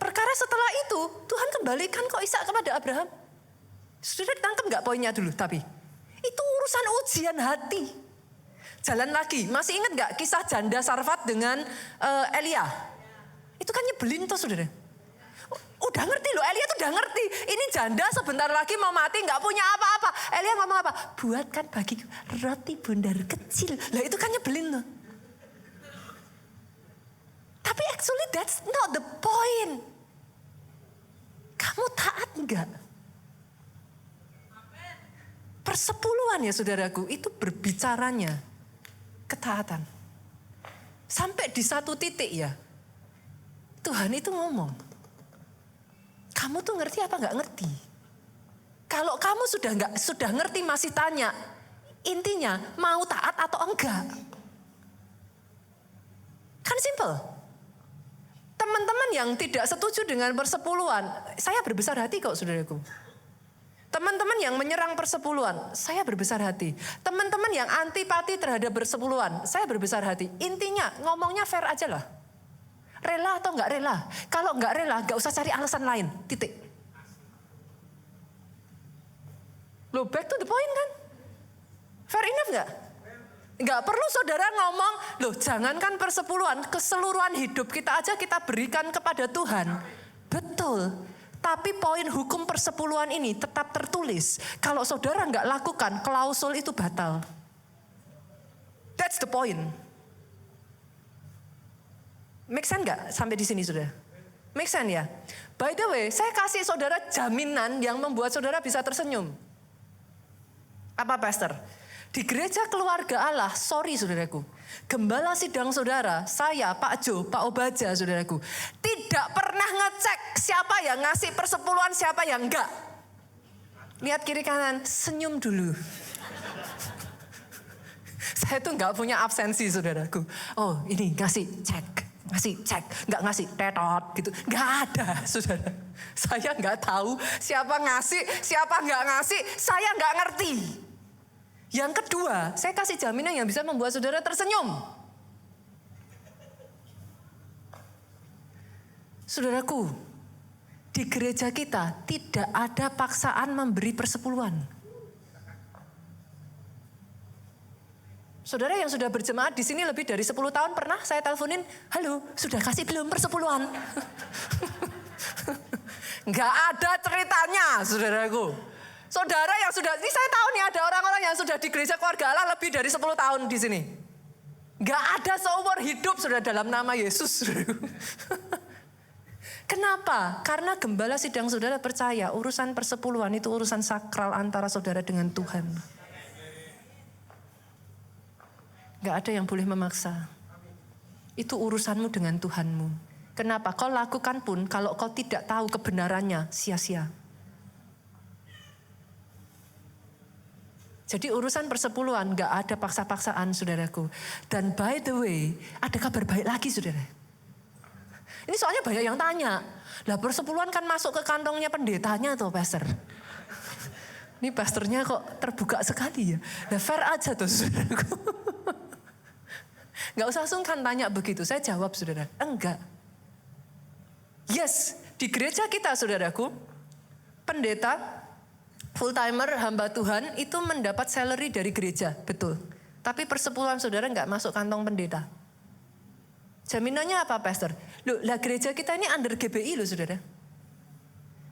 Perkara setelah itu Tuhan kembalikan kok Ishak kepada Abraham. Sudah ditangkap enggak poinnya dulu tapi. Itu urusan ujian hati. Jalan lagi, masih ingat enggak kisah janda Sarfat dengan Elia? Itu kan nyebelin tuh saudara. Udah ngerti loh, Elia tuh udah ngerti. Ini janda sebentar lagi mau mati gak punya apa-apa. Elia ngomong apa? Buatkan bagiku roti bundar kecil. Lah itu kan nyebelin loh. Tapi actually that's not the point. Kamu taat enggak? Persepuluhan ya saudaraku, itu berbicaranya ketaatan. Sampai di satu titik ya, Tuhan itu ngomong, kamu tuh ngerti apa gak ngerti? Kalau kamu sudah ngerti masih tanya, intinya mau taat atau enggak? Kan simple. Teman-teman yang tidak setuju dengan persepuluhan, saya berbesar hati kok saudaraku. Teman-teman yang menyerang persepuluhan, saya berbesar hati. Teman-teman yang antipati terhadap persepuluhan, saya berbesar hati. Intinya ngomongnya fair aja lah. Rela atau enggak rela? Kalau enggak rela, enggak usah cari alasan lain. Titik. Loh, back to the point kan? Fair enough enggak? Enggak perlu saudara ngomong, loh jangankan persepuluhan, keseluruhan hidup kita aja kita berikan kepada Tuhan. Betul. Tapi poin hukum persepuluhan ini tetap tertulis. Kalau saudara enggak lakukan, klausul itu batal. That's the point. Make sense enggak sampai di sini saudara? Make sense ya? By the way, saya kasih saudara jaminan yang membuat saudara bisa tersenyum. Apa pastor? Di gereja keluarga Allah, sorry saudaraku, gembala sidang saudara, saya, Pak Jo, Pak Obaja saudaraku, tidak pernah ngecek siapa yang ngasih persepuluhan, siapa yang enggak. Lihat kiri kanan, senyum dulu. Saya tuh enggak punya absensi saudaraku. Oh ini ngasih, cek, enggak ngasih, tetot gitu. Enggak ada saudara. Saya enggak tahu siapa ngasih, siapa enggak ngasih, saya enggak ngerti. Yang kedua, saya kasih jaminan yang bisa membuat saudara tersenyum. Saudaraku, di gereja kita tidak ada paksaan memberi persepuluhan. Saudara yang sudah berjemaat di sini lebih dari 10 tahun pernah saya teleponin, halo, sudah kasih belum persepuluhan? Enggak ada ceritanya, saudaraku. Saudara yang sudah, ini saya tahu nih ada orang-orang yang sudah di gereja keluarga Allah lebih dari 10 tahun di sini. Enggak ada seumur hidup sudah dalam nama Yesus. Kenapa? Karena gembala sidang saudara percaya urusan persepuluhan itu urusan sakral antara saudara dengan Tuhan. Enggak ada yang boleh memaksa. Itu urusanmu dengan Tuhanmu. Kenapa? Kau lakukan pun kalau kau tidak tahu kebenarannya sia-sia. Jadi urusan persepuluhan gak ada paksa-paksaan saudaraku. Dan by the way, ada kabar baik lagi saudara. Ini soalnya banyak yang tanya. Lah persepuluhan kan masuk ke kantongnya pendetanya tuh pastor. Ini pastornya kok terbuka sekali ya. Lah fair aja tuh saudaraku. Gak usah sungkan tanya begitu. Saya jawab saudara, enggak. Yes, di gereja kita saudaraku, pendeta full timer hamba Tuhan itu mendapat salary dari gereja, betul. Tapi persepuluhan saudara nggak masuk kantong pendeta. Jaminannya apa pastor? Loh, lah gereja kita ini under GBI loh saudara.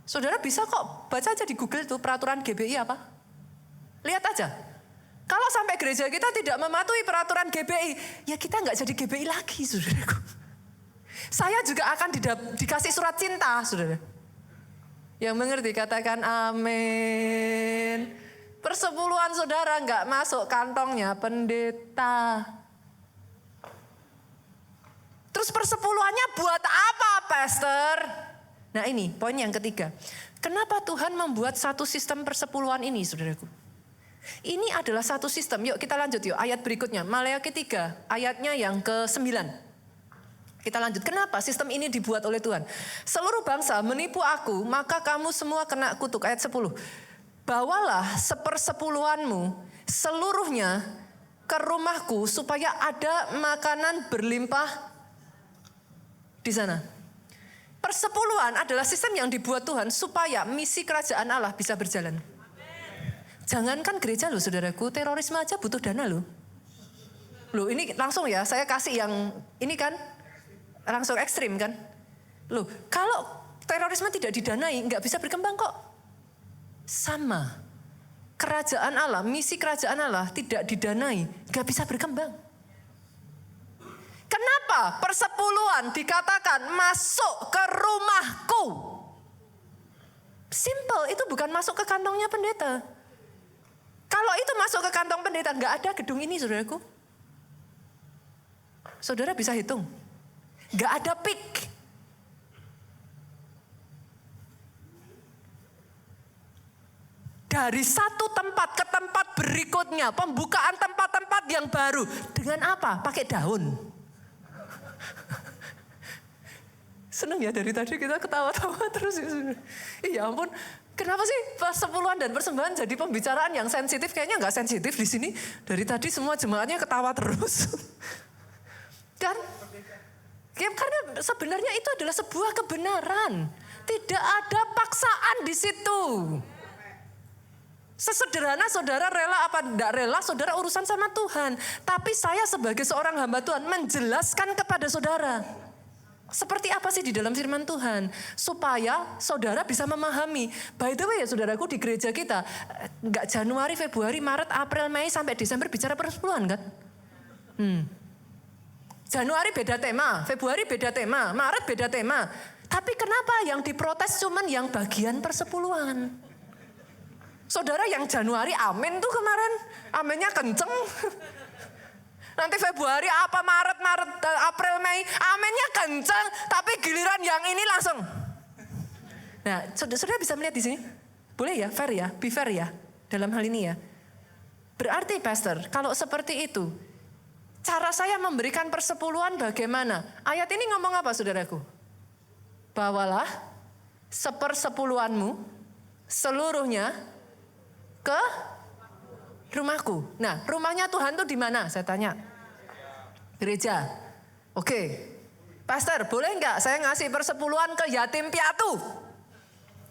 Saudara bisa kok baca aja di Google tuh peraturan GBI apa. Lihat aja. Kalau sampai gereja kita tidak mematuhi peraturan GBI, ya kita nggak jadi GBI lagi saudaraku. Saya juga akan dikasih surat cinta saudara. Yang mengerti katakan amin. Persepuluhan saudara nggak masuk kantongnya pendeta. Terus persepuluhannya buat apa pastor? Nah ini poin yang ketiga. Kenapa Tuhan membuat satu sistem persepuluhan ini saudaraku? Ini adalah satu sistem. Yuk kita lanjut yuk ayat berikutnya. Maleakhi 3 ayatnya yang ke-9. Kita lanjut. Kenapa sistem ini dibuat oleh Tuhan? Seluruh bangsa menipu aku, maka kamu semua kena kutuk. Ayat 10. Bawalah sepersepuluhanmu seluruhnya ke rumahku supaya ada makanan berlimpah di sana. Persepuluhan adalah sistem yang dibuat Tuhan supaya misi kerajaan Allah bisa berjalan. Jangankan gereja loh saudaraku, terorisme aja butuh dana loh. Loh ini langsung ya, saya kasih yang ini kan. Langsung ekstrim kan. Loh, kalau terorisme tidak didanai, nggak bisa berkembang kok. Sama. Kerajaan Allah, misi kerajaan Allah tidak didanai, nggak bisa berkembang. Kenapa persepuluhan dikatakan masuk ke rumahku? Simple, itu bukan masuk ke kantongnya pendeta. Kalau itu masuk ke kantong pendeta, nggak ada gedung ini saudaraku. Saudara bisa hitung. Gak ada peak. dari satu tempat ke tempat berikutnya, pembukaan tempat-tempat yang baru. Dengan apa? Pakai daun. Seneng ya dari tadi kita ketawa-tawa terus. Ya ampun, kenapa sih persepuluhan dan persembahan jadi pembicaraan yang sensitif? Kayaknya nggak sensitif di sini. Dari tadi semua jemaatnya ketawa terus. Kan? Ya, karena sebenarnya itu adalah sebuah kebenaran. Tidak ada paksaan di situ. Sesederhana saudara rela apa tidak rela, saudara urusan sama Tuhan. Tapi saya sebagai seorang hamba Tuhan menjelaskan kepada saudara. Seperti apa sih di dalam firman Tuhan. Supaya saudara bisa memahami. By the way ya saudaraku, di gereja kita. Enggak Januari, Februari, Maret, April, Mei sampai Desember bicara persepuluhan kan? Januari beda tema, Februari beda tema, Maret beda tema. Tapi kenapa yang diprotes cuman yang bagian persepuluhan? Saudara yang Januari amin tuh kemarin, aminnya kenceng. Nanti Februari apa Maret, April, Mei, aminnya kenceng. Tapi giliran yang ini langsung. Nah, saudara bisa melihat di sini? Boleh ya, fair ya, be fair ya dalam hal ini ya. Berarti pastor, kalau seperti itu, cara saya memberikan persepuluhan bagaimana? Ayat ini ngomong apa saudaraku? Bawalah sepersepuluhanmu seluruhnya ke rumahku. Nah, rumahnya Tuhan tuh di mana? Saya tanya. Gereja. Oke. Pastor, boleh nggak saya ngasih persepuluhan ke yatim piatu?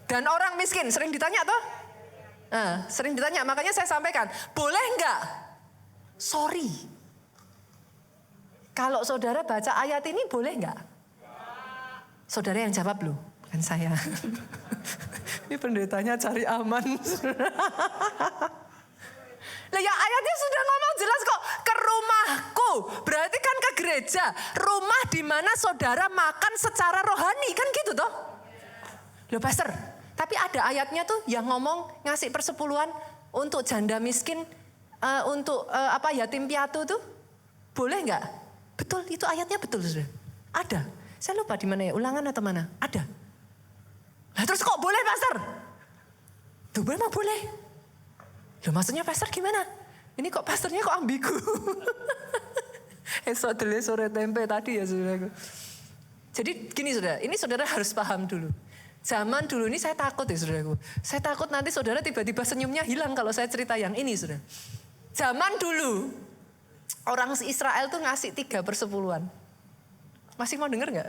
Dan orang miskin, sering ditanya toh? Sering ditanya, makanya saya sampaikan. Boleh nggak? Sorry. Kalau saudara baca ayat ini boleh nggak? Saudara yang jawab loh, bukan saya. Ini pendetanya cari aman. Lah ya ayatnya sudah ngomong jelas kok, ke rumahku. Berarti kan ke gereja, rumah di mana saudara makan secara rohani, kan gitu toh? Loh pastor, tapi ada ayatnya tuh yang ngomong ngasih persepuluhan untuk janda miskin, untuk yatim piatu tuh. Boleh nggak? Betul, itu ayatnya betul sudah. Ada. Saya lupa di mana ya, Ulangan atau mana? Ada. Lah terus kok boleh pastor? Tuh boleh mah boleh. Loh maksudnya pastor gimana? Ini kok pastornya kok ambigu? Sore tempe tadi ya saudaraku. Jadi gini saudara, ini saudara harus paham dulu. Zaman dulu ini saya takut ya saudaraku. Saya takut nanti saudara tiba-tiba senyumnya hilang kalau saya cerita yang ini saudara. Zaman dulu orang Israel tuh ngasih 3/10. Masih mau denger gak?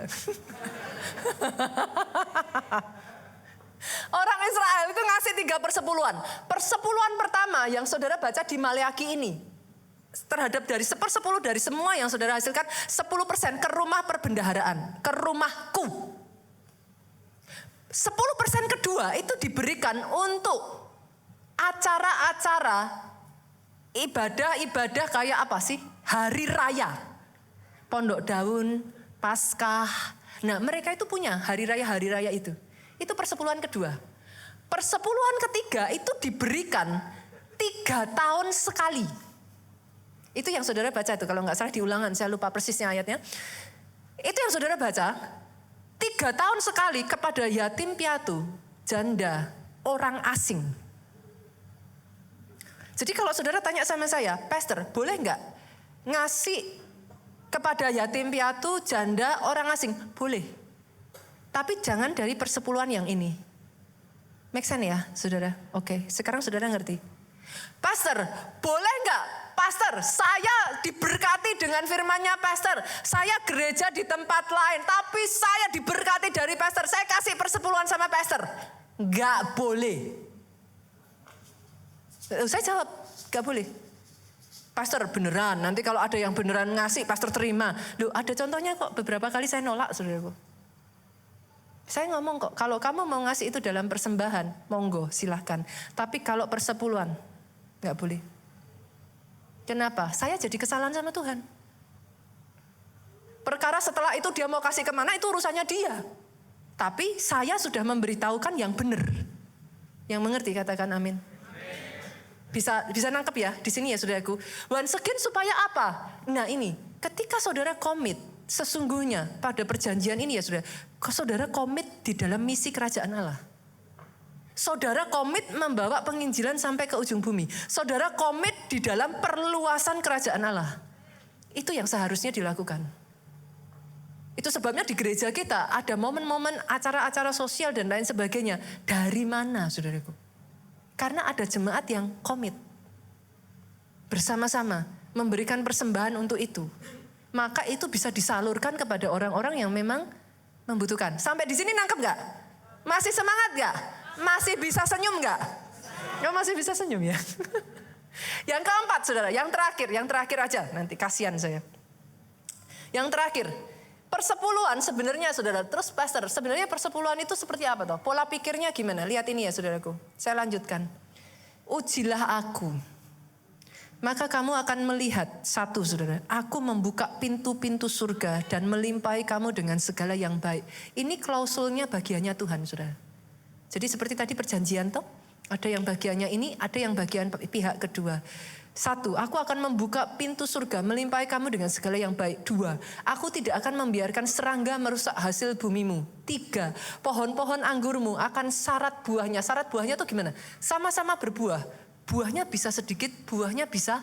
Orang Israel itu ngasih 3/10. Persepuluhan pertama yang saudara baca di Maleakhi ini. Terhadap dari 1/10 dari semua yang saudara hasilkan, 10% ke rumah perbendaharaan. Ke rumahku. 10% kedua itu diberikan untuk acara-acara ibadah-ibadah kayak apa sih? Hari raya. Pondok Daun, Paskah. Nah mereka itu punya hari raya itu. Itu persepuluhan kedua. Persepuluhan ketiga itu diberikan 3 tahun sekali. Itu yang saudara baca itu. Kalau nggak salah di Ulangan, saya lupa persisnya ayatnya. Itu yang saudara baca. 3 tahun sekali kepada yatim piatu, janda, orang asing. Jadi kalau saudara tanya sama saya, pastor boleh nggak ngasih kepada yatim piatu, janda, orang asing? Boleh. Tapi jangan dari persepuluhan yang ini. Make sense ya saudara? Oke, sekarang saudara ngerti. Pastor, boleh nggak? Pastor, saya diberkati dengan firman-Nya pastor. Saya gereja di tempat lain, tapi saya diberkati dari pastor. Saya kasih persepuluhan sama pastor. Nggak boleh. Saya jawab, nggak boleh. Pastor beneran, nanti kalau ada yang beneran ngasih, pastor terima. Loh ada contohnya kok, beberapa kali saya nolak saudaraku. Saya ngomong kok, kalau kamu mau ngasih itu dalam persembahan, monggo silahkan. Tapi kalau persepuluhan, nggak boleh. Kenapa? Saya jadi kesalahan sama Tuhan. Perkara setelah itu dia mau kasih kemana, itu urusannya dia. Tapi saya sudah memberitahukan yang benar. Yang mengerti katakan amin. Bisa nangkep ya di sini ya saudaraku. Once again supaya apa? Nah ini, ketika saudara komit sesungguhnya pada perjanjian ini ya saudara komit di dalam misi kerajaan Allah. Saudara komit membawa penginjilan sampai ke ujung bumi. Saudara komit di dalam perluasan kerajaan Allah. Itu yang seharusnya dilakukan. Itu sebabnya di gereja kita ada momen-momen acara-acara sosial dan lain sebagainya. Dari mana, saudaraku? Karena ada jemaat yang komit. Bersama-sama memberikan persembahan untuk itu. Maka itu bisa disalurkan kepada orang-orang yang memang membutuhkan. Sampai di sini nangkep gak? Masih semangat gak? Masih bisa senyum gak? Ya masih bisa senyum ya. Yang keempat saudara, yang terakhir aja. Nanti kasihan saya. Yang terakhir, persepuluhan sebenarnya saudara. Terus pastor, sebenarnya persepuluhan itu seperti apa toh? Pola pikirnya gimana? Lihat ini ya saudaraku. Saya lanjutkan. Ujilah aku. Maka kamu akan melihat, satu saudara, aku membuka pintu-pintu surga dan melimpahi kamu dengan segala yang baik. Ini klausulnya bagiannya Tuhan saudara. Jadi seperti tadi perjanjian toh, ada yang bagiannya ini, ada yang bagian pihak kedua. Satu, aku akan membuka pintu surga, melimpahi kamu dengan segala yang baik. Dua, aku tidak akan membiarkan serangga merusak hasil bumimu. Tiga, pohon-pohon anggurmu akan syarat buahnya. Syarat buahnya itu gimana? Sama-sama berbuah. Buahnya bisa sedikit, buahnya bisa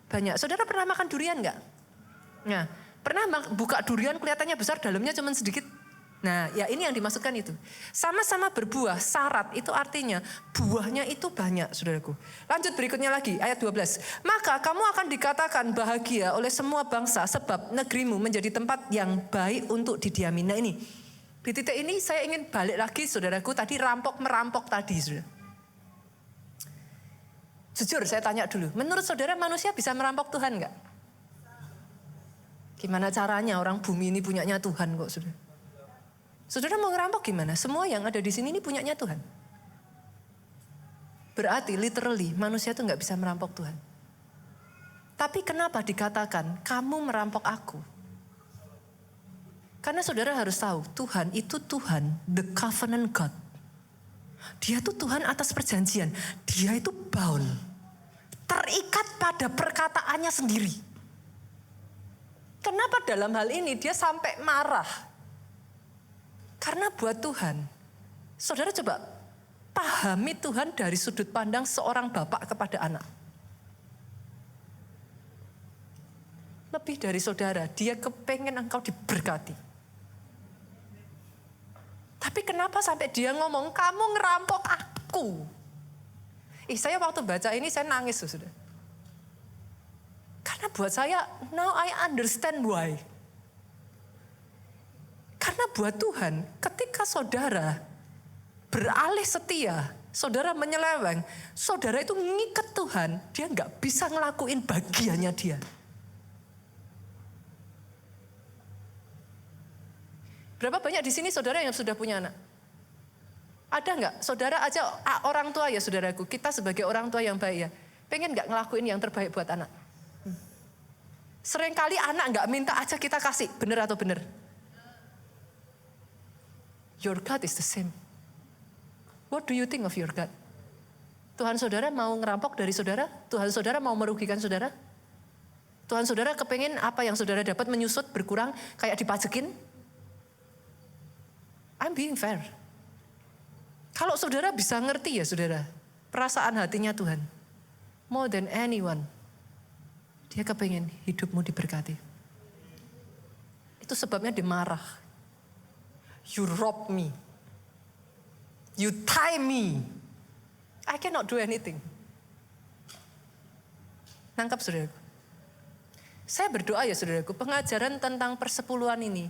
banyak. Saudara pernah makan durian enggak? Nah, pernah buka durian kelihatannya besar, dalamnya cuma sedikit? Nah, ya ini yang dimaksudkan itu. Sama-sama berbuah, syarat itu artinya buahnya itu banyak, saudaraku. Lanjut berikutnya lagi, ayat 12. Maka kamu akan dikatakan bahagia oleh semua bangsa sebab negerimu menjadi tempat yang baik untuk didiami. Nah ini, di titik ini saya ingin balik lagi, saudaraku, tadi rampok-merampok tadi, saudara. Jujur saya tanya dulu, menurut saudara manusia bisa merampok Tuhan enggak? Gimana caranya orang bumi ini punyanya Tuhan kok, saudara? Saudara mau ngerampok gimana? Semua yang ada di sini ini punyanya Tuhan. Berarti literally manusia itu nggak bisa merampok Tuhan. Tapi kenapa dikatakan kamu merampok aku? Karena saudara harus tahu Tuhan itu Tuhan, the covenant God. Dia itu Tuhan atas perjanjian. Dia itu bound. Terikat pada perkataannya sendiri. Kenapa dalam hal ini dia sampai marah? Karena buat Tuhan, saudara coba pahami Tuhan dari sudut pandang seorang bapak kepada anak. Lebih dari saudara, dia kepengen engkau diberkati. Tapi kenapa sampai dia ngomong, kamu ngerampok aku? Saya waktu baca ini saya nangis sudah. Karena buat saya, now I understand why. Karena buat Tuhan, ketika saudara beralih setia, saudara menyeleweng, saudara itu ngikat Tuhan, dia nggak bisa ngelakuin bagiannya dia. Berapa banyak di sini saudara yang sudah punya anak? Ada nggak? Saudara aja orang tua ya saudaraku, kita sebagai orang tua yang baik ya, pengen nggak ngelakuin yang terbaik buat anak? Seringkali anak nggak minta aja kita kasih, bener atau bener? Your God is the same. What do you think of your God? Tuhan saudara mau ngerampok dari saudara? Tuhan saudara mau merugikan saudara? Tuhan saudara kepengen apa yang saudara dapat menyusut, berkurang, kayak dipajekin? I'm being fair. Kalau saudara bisa ngerti ya saudara, perasaan hatinya Tuhan. More than anyone. Dia kepengen hidupmu diberkati. Itu sebabnya dia marah. You rob me. You tie me. I cannot do anything. Nangkap saudaraku. Saya berdoa ya saudaraku, pengajaran tentang persepuluhan ini.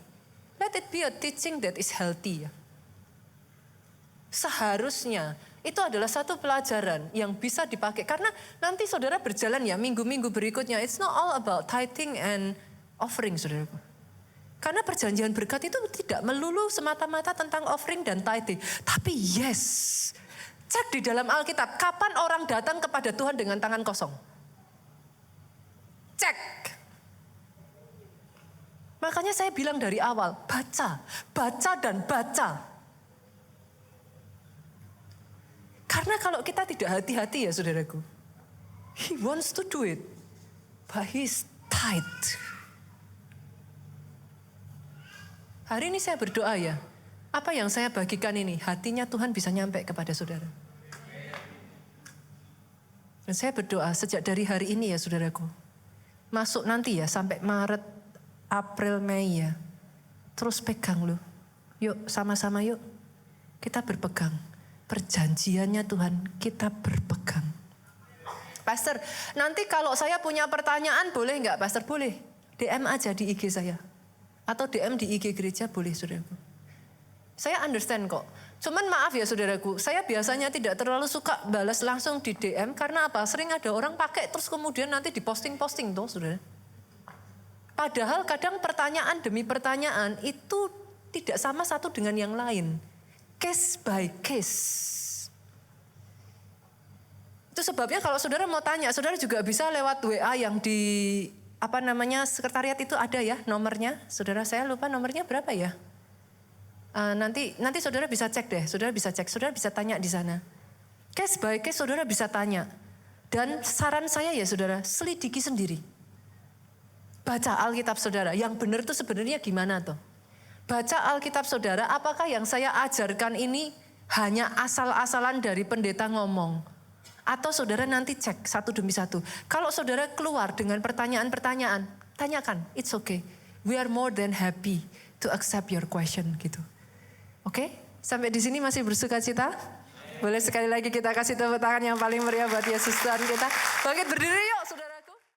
Let it be a teaching that is healthy. Seharusnya itu adalah satu pelajaran yang bisa dipakai. Karena nanti saudara berjalan ya minggu-minggu berikutnya. It's not all about tithing and offering saudaraku. Karena perjanjian berkat itu tidak melulu semata-mata tentang offering dan tithing. Tapi yes, cek di dalam Alkitab, kapan orang datang kepada Tuhan dengan tangan kosong? Cek. Makanya saya bilang dari awal, baca dan baca. Karena kalau kita tidak hati-hati ya saudaraku, he wants to do it, but he's tight. Hari ini saya berdoa ya, apa yang saya bagikan ini, hatinya Tuhan bisa nyampe kepada saudara. Dan saya berdoa sejak dari hari ini ya saudaraku. Masuk nanti ya sampai Maret, April, Mei ya. Terus pegang loh. Yuk sama-sama yuk. Kita berpegang. Perjanjiannya Tuhan kita berpegang. Pastor, nanti kalau saya punya pertanyaan boleh nggak Pastor? Boleh. DM aja di IG saya. Atau DM di IG gereja boleh saudaraku. Saya understand kok. Cuman maaf ya saudaraku, saya biasanya tidak terlalu suka balas langsung di DM. Karena apa? Sering ada orang pakai terus kemudian nanti diposting-posting tuh saudara. Padahal kadang pertanyaan demi pertanyaan itu tidak sama satu dengan yang lain. Case by case. Itu sebabnya kalau saudara mau tanya, saudara juga bisa lewat WA yang di sekretariat itu ada ya nomornya. Saudara saya lupa nomornya berapa ya? Nanti saudara bisa cek deh, saudara bisa tanya di sana. Case by case saudara bisa tanya. Dan saran saya ya saudara, selidiki sendiri. Baca Alkitab saudara, yang benar itu sebenarnya gimana tuh? Baca Alkitab saudara, apakah yang saya ajarkan ini hanya asal-asalan dari pendeta ngomong? Atau saudara nanti cek satu demi satu. Kalau saudara keluar dengan pertanyaan-pertanyaan, tanyakan, it's okay. We are more than happy to accept your question gitu. Oke, sampai di sini masih bersuka cita? Boleh sekali lagi kita kasih tepuk tangan yang paling meriah buat Yesus Tuhan kita. Bangkit berdiri yuk.